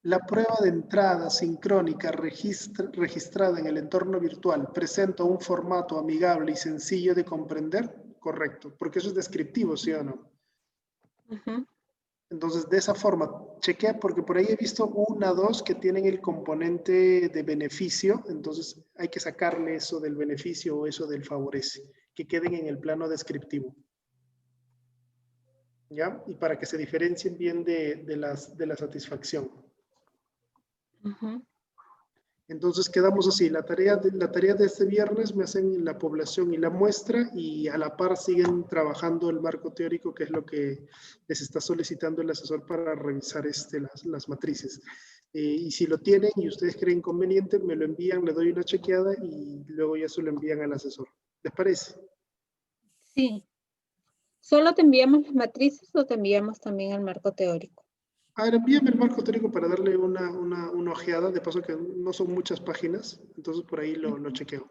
la prueba de entrada sincrónica registrada en el entorno virtual presenta un formato amigable y sencillo de comprender. Correcto, porque eso es descriptivo, ¿sí o no? Entonces, de esa forma, chequea, porque por ahí he visto 1, 2 que tienen el componente de beneficio, entonces hay que sacarle eso del beneficio o eso del favorece, que queden en el plano descriptivo. ¿Ya? Y para que se diferencien bien de la satisfacción. Entonces quedamos así, la tarea de este viernes me hacen la población y la muestra y a la par siguen trabajando el marco teórico, que es lo que les está solicitando el asesor para revisar las matrices. Y si lo tienen y ustedes creen conveniente, me lo envían, le doy una chequeada y luego ya se lo envían al asesor. ¿Les parece? Sí. ¿Solo te enviamos las matrices o te enviamos también el marco teórico? A ver, envíame el marco teórico para darle una ojeada, de paso que no son muchas páginas, entonces por ahí lo chequeo.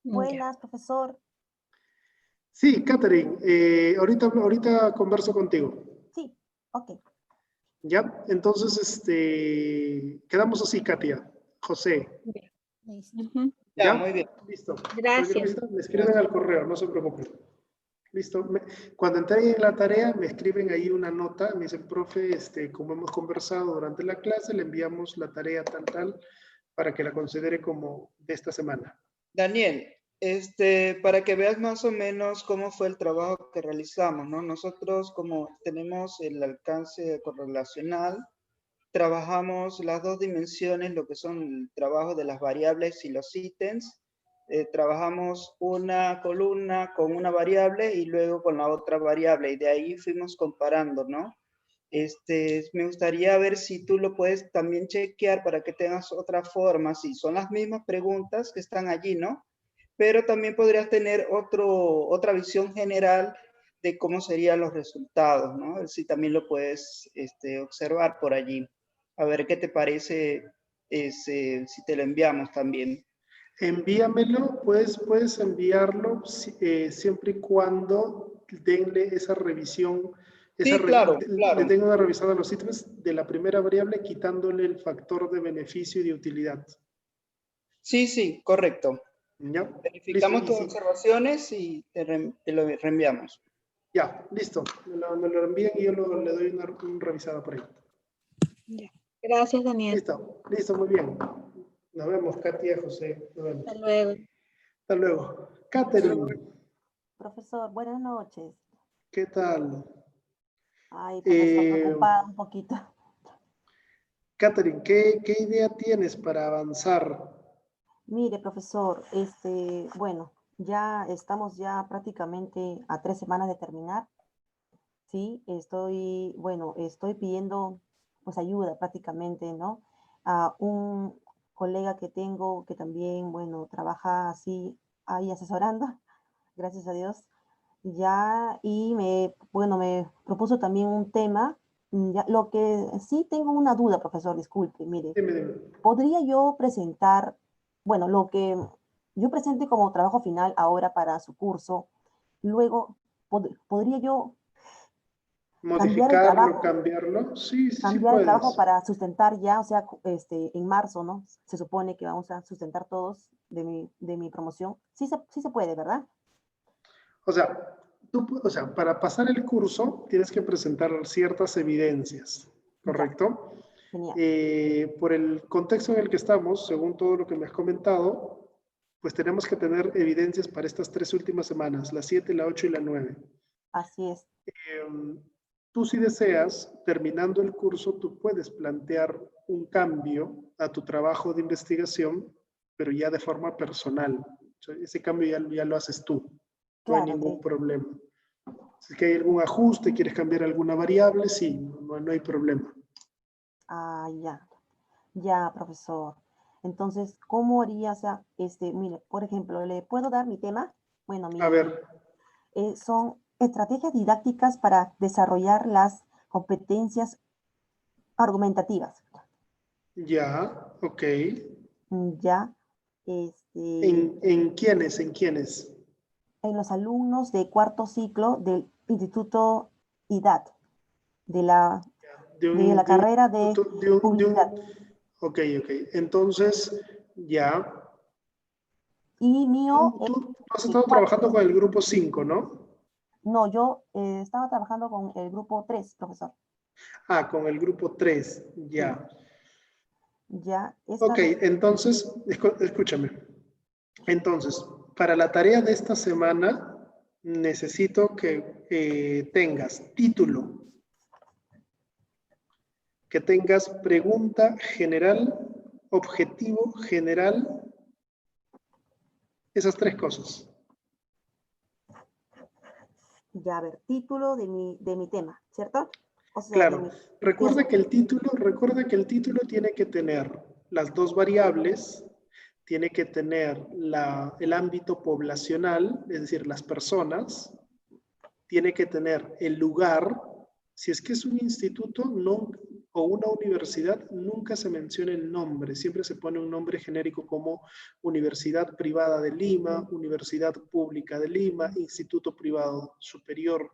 Buenas, profesor. Sí, Catherine, ahorita converso contigo. Sí, ok. ¿Ya? Entonces, quedamos así, Katia, José. Ya, muy bien. Listo. Gracias. Me escriben al correo, no se preocupen. Listo. Cuando entreguen la tarea, me escriben ahí una nota, me dicen, profe, como hemos conversado durante la clase, le enviamos la tarea tal, para que la considere como de esta semana. Daniel, para que veas más o menos cómo fue el trabajo que realizamos, ¿no? Nosotros, como tenemos el alcance correlacional, trabajamos las 2 dimensiones, lo que son el trabajo de las variables y los ítems. Trabajamos una columna con una variable y luego con la otra variable, y de ahí fuimos comparando, ¿no? Me gustaría ver si tú lo puedes también chequear para que tengas otra forma, si son las mismas preguntas que están allí, ¿no? Pero también podrías tener otra visión general de cómo serían los resultados, ¿no? Si también lo puedes observar por allí. A ver qué te parece si te lo enviamos también. Envíamelo, puedes enviarlo siempre y cuando denle esa revisión. Sí, claro. Le tengo una revisada a los ítems de la primera variable, quitándole el factor de beneficio y de utilidad. Sí, correcto. ¿Ya? Verificamos tus observaciones y te lo reenviamos. Ya, listo. Me lo envían y yo le doy una revisada por ahí. Ya. Gracias, Daniel. Listo, muy bien. Nos vemos, Katia, José. Nos vemos. Hasta luego. Hasta luego. Catherine. Profesor, buenas noches. ¿Qué tal? Ay, profesor, preocupada un poquito. Catherine, ¿qué idea tienes para avanzar? Mire, profesor, bueno, ya estamos prácticamente a 3 semanas de terminar. Sí, estoy pidiendo pues ayuda prácticamente, ¿no? A un colega que tengo que también, bueno, trabaja así ahí asesorando, gracias a Dios. Ya, y me propuso también un tema. Ya, lo que sí tengo una duda, profesor, disculpe, mire. Dime. ¿Podría yo presentar, bueno, lo que yo presente como trabajo final ahora para su curso, luego podría yo Modificarlo, cambiarlo. Sí, sí, sí cambiar el trabajo puedes. para sustentar ya, o sea, en marzo, ¿no? Se supone que vamos a sustentar todos de mi promoción. Sí se puede, ¿verdad? O sea, o sea, para pasar el curso tienes que presentar ciertas evidencias, ¿correcto? Por el contexto en el que estamos, según todo lo que me has comentado, pues tenemos que tener evidencias para estas 3 últimas semanas, la 7, la 8 y la 9. Así es. Tú, si deseas, terminando el curso, tú puedes plantear un cambio a tu trabajo de investigación, pero ya de forma personal. O sea, ese cambio ya lo haces tú. No hay ningún problema. Si es que hay algún ajuste, quieres cambiar alguna variable, sí, no hay problema. Ah, ya, profesor. Entonces, ¿cómo haría? O sea, mire, por ejemplo, ¿le puedo dar mi tema? Bueno, A ver. Son estrategias didácticas para desarrollar las competencias argumentativas. Ya, ok. Ya, ¿En quiénes? ¿En quiénes? En los alumnos de cuarto ciclo del Instituto IDAT, de la carrera de publicidad. Ok. Entonces, ya. Y mío... Tú has estado trabajando con el grupo 5, ¿no? No, yo estaba trabajando con el grupo 3, profesor. Ah, con el grupo 3, ya. Ya. Ok, entonces, escúchame. Entonces, para la tarea de esta semana, necesito que tengas título, que tengas pregunta general, objetivo general, esas 3 cosas. Ya, a ver, título de mi tema, ¿cierto? O sea, claro, recuerda que el título tiene que tener las 2 variables, tiene que tener el ámbito poblacional, es decir, las personas, tiene que tener el lugar. Si es que es un instituto o una universidad, nunca se menciona el nombre, siempre se pone un nombre genérico como Universidad Privada de Lima, Universidad Pública de Lima, Instituto Privado Superior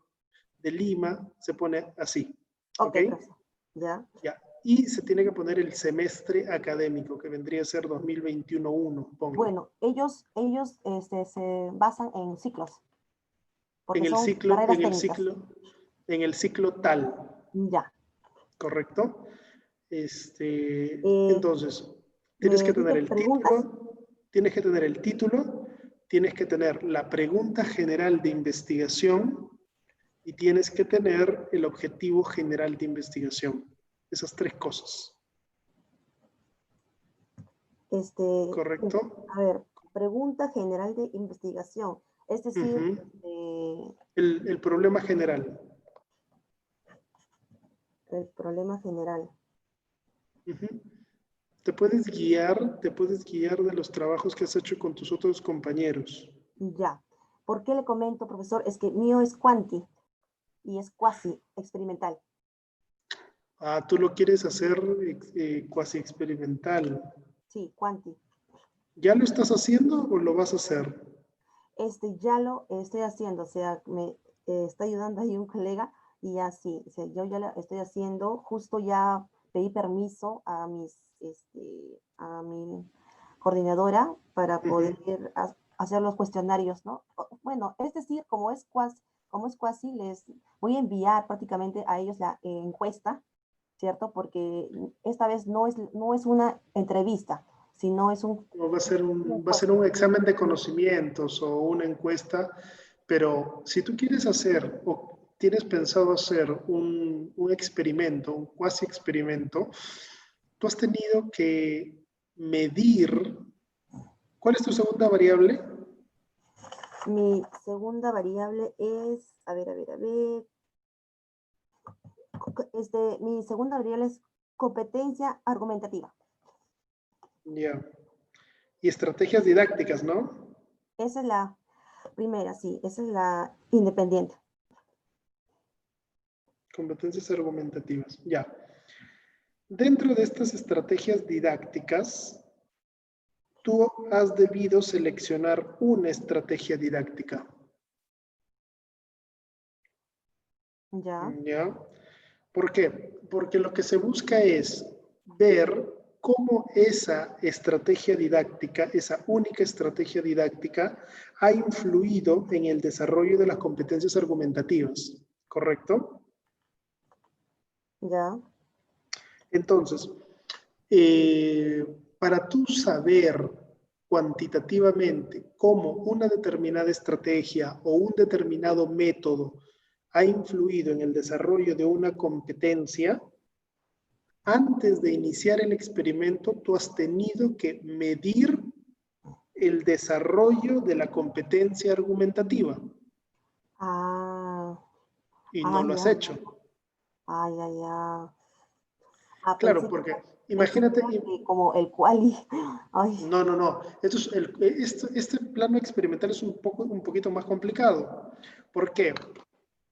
de Lima, se pone así. ¿Ok? Ya. Y se tiene que poner el semestre académico, que vendría a ser 2021-1. Bueno, ellos se basan en ciclos. En el ciclo tal. Ya. ¿Correcto? Entonces, tienes que tener el título, tienes que tener la pregunta general de investigación y tienes que tener el objetivo general de investigación. Esas 3 cosas. ¿Correcto? A ver, pregunta general de investigación. Es decir, el problema general. El problema general. Te puedes guiar de los trabajos que has hecho con tus otros compañeros. Ya. ¿Por qué le comento, profesor? Es que mío es cuanti y es cuasi experimental. Ah, tú lo quieres hacer cuasi experimental. Sí, cuanti. ¿Ya lo estás haciendo o lo vas a hacer? Ya lo estoy haciendo, o sea, me está ayudando ahí un colega y así, o sea, yo ya lo estoy haciendo, justo ya pedí permiso a mi coordinadora para poder hacer los cuestionarios, ¿no? Bueno, es decir, como es cuasi, les voy a enviar prácticamente a ellos la encuesta, ¿cierto? Porque esta vez no es una entrevista, sino es un... Va a ser un examen de conocimientos o una encuesta, pero si tú quieres hacer o tienes pensado hacer un experimento, un cuasi experimento, tú has tenido que medir. ¿Cuál es tu segunda variable? Mi segunda variable es, a ver. Mi segunda variable es competencia argumentativa. Ya. Y estrategias didácticas, ¿no? Esa es la primera, sí. Esa es la independiente. Competencias argumentativas, ya. Dentro de estas estrategias didácticas, tú has debido seleccionar una estrategia didáctica. Ya. ¿Ya? ¿Por qué? Porque lo que se busca es ver cómo esa estrategia didáctica, esa única estrategia didáctica, ha influido en el desarrollo de las competencias argumentativas, ¿correcto? Ya. Entonces, para tú saber cuantitativamente cómo una determinada estrategia o un determinado método ha influido en el desarrollo de una competencia, antes de iniciar el experimento, tú has tenido que medir el desarrollo de la competencia argumentativa. Ah. Y no lo has Ya. hecho. Ah, ya, ya. Claro, Pensé porque que imagínate... era como el quali. Ay. No, no, no. Este plano experimental es un poquito más complicado. ¿Por qué?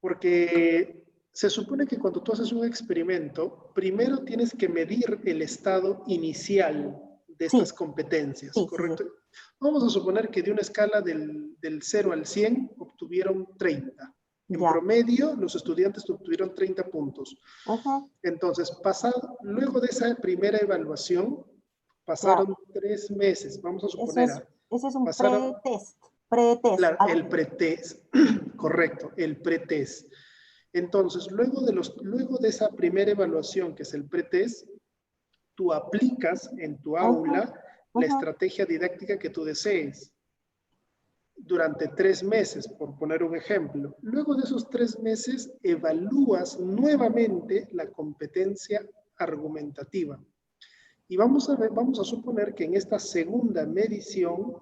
Porque se supone que cuando tú haces un experimento, primero tienes que medir el estado inicial de estas competencias, ¿correcto? Vamos a suponer que de una escala del 0 al 100 obtuvieron 30. En promedio, los estudiantes obtuvieron 30 puntos. Entonces, luego de esa primera evaluación, pasaron 3 meses, vamos a suponer. Ese es un pre-test. Pre-test. Claro, el pretest, correcto, el pretest. Entonces, luego de esa primera evaluación, que es el pretest, tú aplicas en tu aula la estrategia didáctica que tú desees durante 3 meses, por poner un ejemplo. Luego de esos 3 meses, evalúas nuevamente la competencia argumentativa. Y vamos a suponer que en esta segunda medición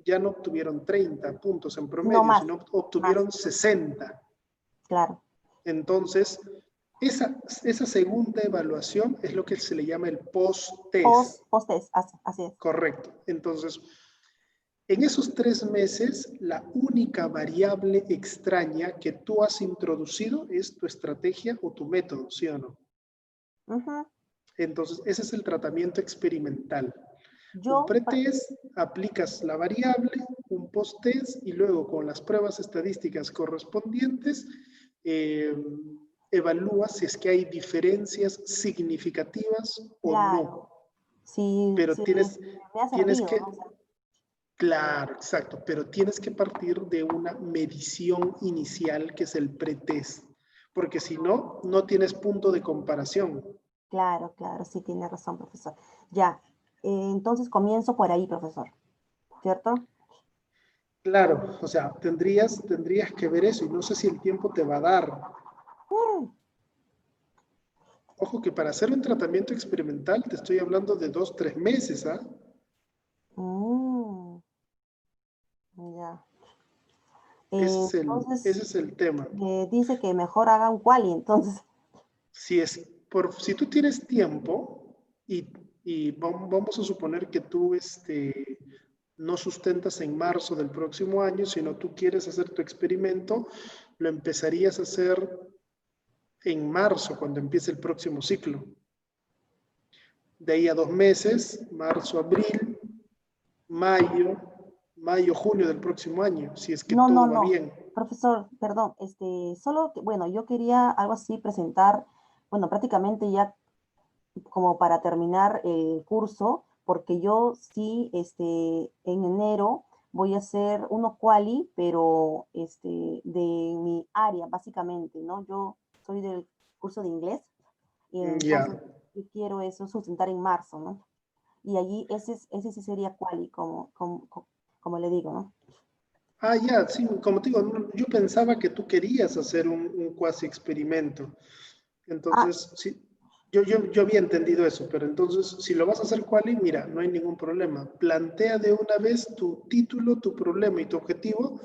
ya no obtuvieron 30 puntos en promedio, sino obtuvieron 60. Claro. Entonces, esa segunda evaluación es lo que se le llama el post-test. Post-test, así es. Correcto. Entonces, en esos 3 meses, la única variable extraña que tú has introducido es tu estrategia o tu método, ¿sí o no? Entonces, ese es el tratamiento experimental. Un pretest, aplicas la variable, un post-test y luego con las pruebas estadísticas correspondientes, evalúas si es que hay diferencias significativas o no. Sí, pero sí, tienes que... ¿no? Claro, exacto, pero tienes que partir de una medición inicial que es el pretest, porque si no, no tienes punto de comparación. Claro, claro, sí tiene razón, profesor. Ya, entonces comienzo por ahí, profesor, ¿cierto? Claro, o sea, tendrías que ver eso y no sé si el tiempo te va a dar. Ojo que para hacer un tratamiento experimental te estoy hablando de 2-3 meses, ¿ah? Ya. Ese es el tema. Dice que mejor haga un quali, entonces. Si tú tienes tiempo y vamos a suponer que tú no sustentas en marzo del próximo año, sino tú quieres hacer tu experimento, lo empezarías a hacer en marzo, cuando empiece el próximo ciclo. De ahí a 2 meses, marzo, abril, mayo, junio del próximo año, si es que todo va bien. Profesor, perdón, solo que, bueno, yo quería algo así presentar, bueno, prácticamente ya como para terminar el curso, porque yo sí, en enero voy a hacer uno quali, pero de mi área, básicamente, ¿no? Yo soy del curso de inglés, y entonces yo quiero eso sustentar en marzo, ¿no? Y allí ese sí sería quali, como le digo, ¿no? Ah, ya, sí, como te digo, yo pensaba que tú querías hacer un cuasi experimento. Entonces, sí, yo había entendido eso, pero entonces, si lo vas a hacer quali, mira, no hay ningún problema. Plantea de una vez tu título, tu problema y tu objetivo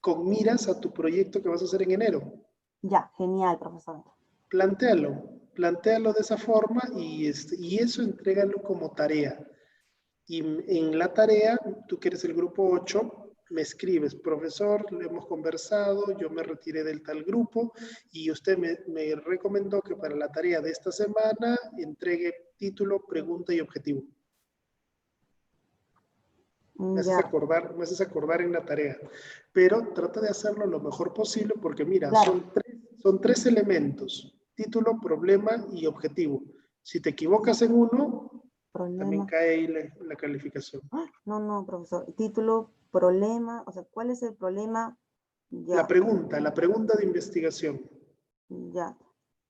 con miras a tu proyecto que vas a hacer en enero. Ya, genial, profesor. Plantéalo de esa forma y eso entrégalo como tarea. Y en la tarea, tú que eres el grupo 8, me escribes, profesor, le hemos conversado, yo me retiré del tal grupo y usted me recomendó que para la tarea de esta semana entregue título, pregunta y objetivo. Me haces acordar en la tarea. Pero trata de hacerlo lo mejor posible porque mira, Claro. son tres elementos. Título, problema y objetivo. Si te equivocas en uno, también cae ahí la calificación. No, profesor. Título, problema, o sea, ¿cuál es el problema? Ya. La pregunta de investigación. Ya.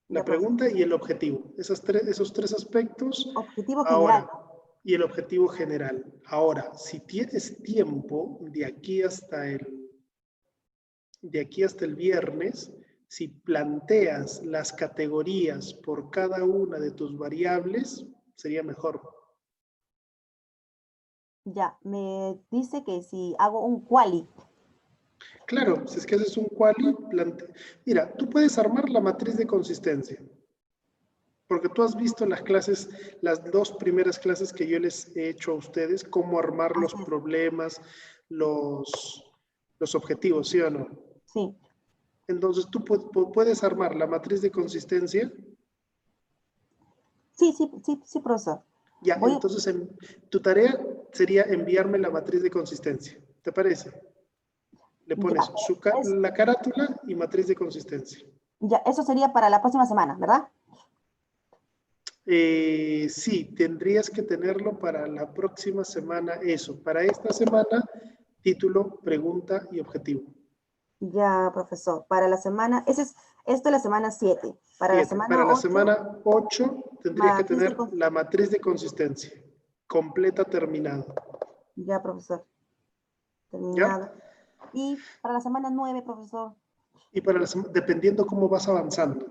La pregunta y el objetivo. Esos tres aspectos. Objetivo ahora, general. Y el objetivo general. Ahora, si tienes tiempo de aquí hasta el viernes, si planteas las categorías por cada una de tus variables, sería mejor. Ya, me dice que si hago un quali. Claro, si es que haces un quali, mira, tú puedes armar la matriz de consistencia. Porque tú has visto en las clases, las dos primeras clases que yo les he hecho a ustedes, cómo armar los problemas, los objetivos, ¿sí o no? Sí. Entonces, ¿tú puedes armar la matriz de consistencia? Sí, profesor. Ya, entonces tu tarea sería enviarme la matriz de consistencia. ¿Te parece? Le pones la carátula y matriz de consistencia. Ya, eso sería para la próxima semana, ¿verdad? Sí, tendrías que tenerlo para la próxima semana eso. Para esta semana, título, pregunta y objetivo. Ya, profesor. Para la semana, esto es la semana 7. Para la semana 8. Para la semana 8 tendrías que tener la matriz de consistencia. Completa, terminada. Ya, profesor. Terminada. Y para la semana 9, profesor. Y para dependiendo cómo vas avanzando.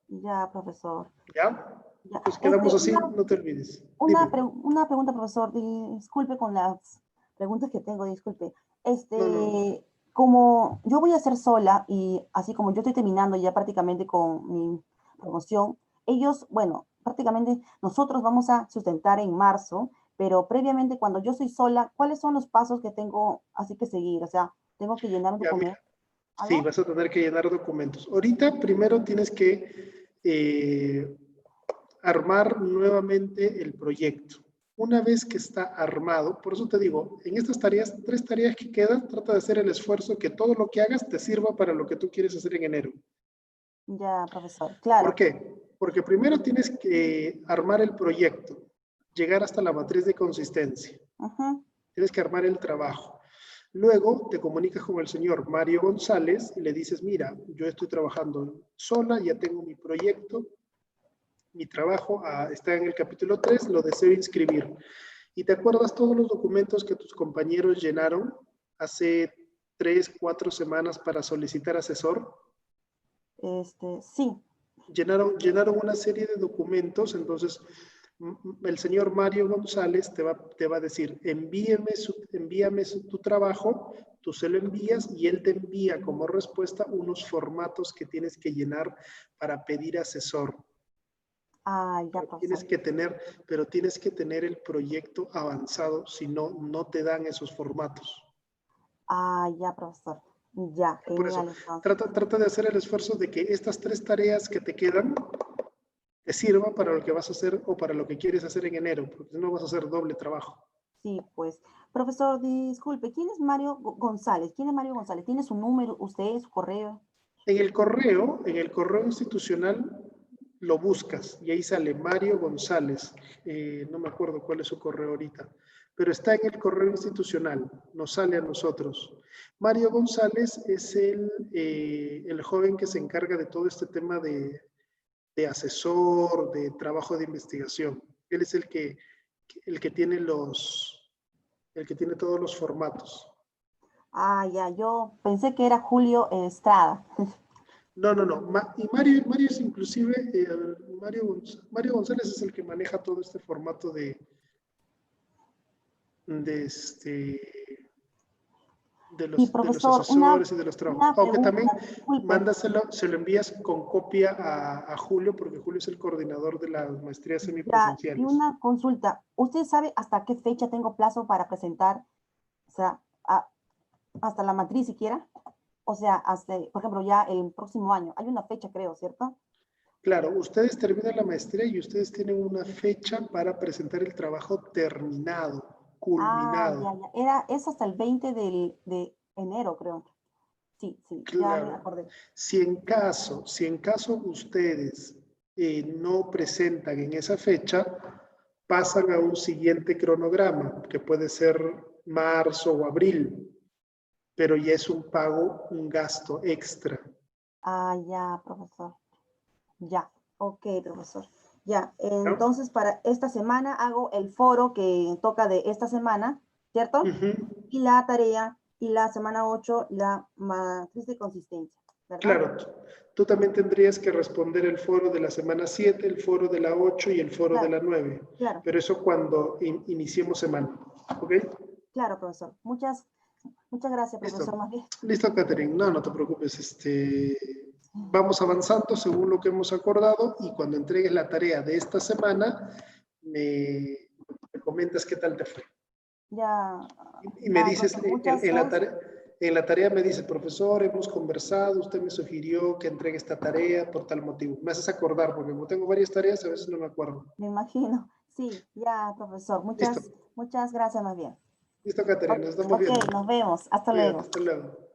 Ya, profesor. ¿Ya? Pues quedamos así, no te olvides. Una pregunta, profesor. Disculpe con las preguntas que tengo, disculpe. No. Como yo voy a ser sola y así como yo estoy terminando ya prácticamente con mi promoción, ellos, bueno, prácticamente nosotros vamos a sustentar en marzo, pero previamente cuando yo soy sola, ¿cuáles son los pasos que tengo así que seguir? O sea, tengo que llenar un documento. Sí, vas a tener que llenar documentos. Ahorita primero tienes que armar nuevamente el proyecto. Una vez que está armado, por eso te digo, en estas tareas, 3 tareas que quedan, trata de hacer el esfuerzo que todo lo que hagas te sirva para lo que tú quieres hacer en enero. Ya, profesor, claro. ¿Por qué? Porque primero tienes que armar el proyecto, llegar hasta la matriz de consistencia. Tienes que armar el trabajo. Luego te comunicas con el señor Mario González y le dices, mira, yo estoy trabajando sola, ya tengo mi proyecto, mi trabajo está en el capítulo 3, lo deseo inscribir. ¿Y te acuerdas todos los documentos que tus compañeros llenaron hace 3, 4 semanas para solicitar asesor? Sí. Llenaron una serie de documentos, entonces el señor Mario González te va a decir, envíame tu trabajo, tú se lo envías y él te envía como respuesta unos formatos que tienes que llenar para pedir asesor. Ya, pero tienes que tener el proyecto avanzado, si no, no te dan esos formatos. Ya, profesor. Ya, por eso, trata de hacer el esfuerzo de que estas 3 tareas que te quedan te sirvan para lo que vas a hacer o para lo que quieres hacer en enero, porque no vas a hacer doble trabajo. Sí, pues. Profesor, disculpe, ¿quién es Mario González? ¿Quién es Mario González? ¿Tiene su número, usted, su correo? En el correo institucional lo buscas y ahí sale Mario González. No me acuerdo cuál es su correo ahorita, pero está en el correo institucional, nos sale a nosotros. Mario González es el joven que se encarga de todo este tema de asesor, de trabajo de investigación. Él es el que tiene todos los formatos. Ya, yo pensé que era Julio Estrada. No. Y Mario es inclusive, Mario González es el que maneja todo este formato de los asesores y de los trabajos. Aunque también se lo envías con copia a Julio, porque Julio es el coordinador de las maestrías semipresenciales. Y una consulta, ¿usted sabe hasta qué fecha tengo plazo para presentar? O sea, hasta la matriz siquiera. O sea, hasta, por ejemplo, ya el próximo año. Hay una fecha, creo, ¿cierto? Claro, ustedes terminan la maestría y ustedes tienen una fecha para presentar el trabajo terminado. culminado. Es hasta el 20 de enero, creo. Sí, ya me Claro. acordé. Si en caso ustedes no presentan en esa fecha, pasan a un siguiente cronograma, que puede ser marzo o abril, pero ya es un pago, un gasto extra. Ya, profesor. Ya, ok, profesor. Ya, entonces para esta semana hago el foro que toca de esta semana, ¿cierto? Y la tarea, y la semana 8, la matriz de consistencia, ¿verdad? Claro, tú también tendrías que responder el foro de la semana 7, el foro de la 8 y el foro de la 9. Claro. Pero eso cuando iniciemos semana, ¿ok? Claro, profesor. Muchas gracias, profesor. Más bien. Listo, Catherine. No te preocupes. Vamos avanzando según lo que hemos acordado y cuando entregues la tarea de esta semana, me comentas qué tal te fue. Ya. Y me dices, en la tarea me dice, profesor, hemos conversado, usted me sugirió que entregue esta tarea por tal motivo. Me haces acordar, porque como tengo varias tareas, a veces no me acuerdo. Me imagino. Sí, ya, profesor. Muchas gracias más bien. Listo, Catherine. Nos estamos viendo. Nos vemos. Hasta Cuídate, luego. hasta luego.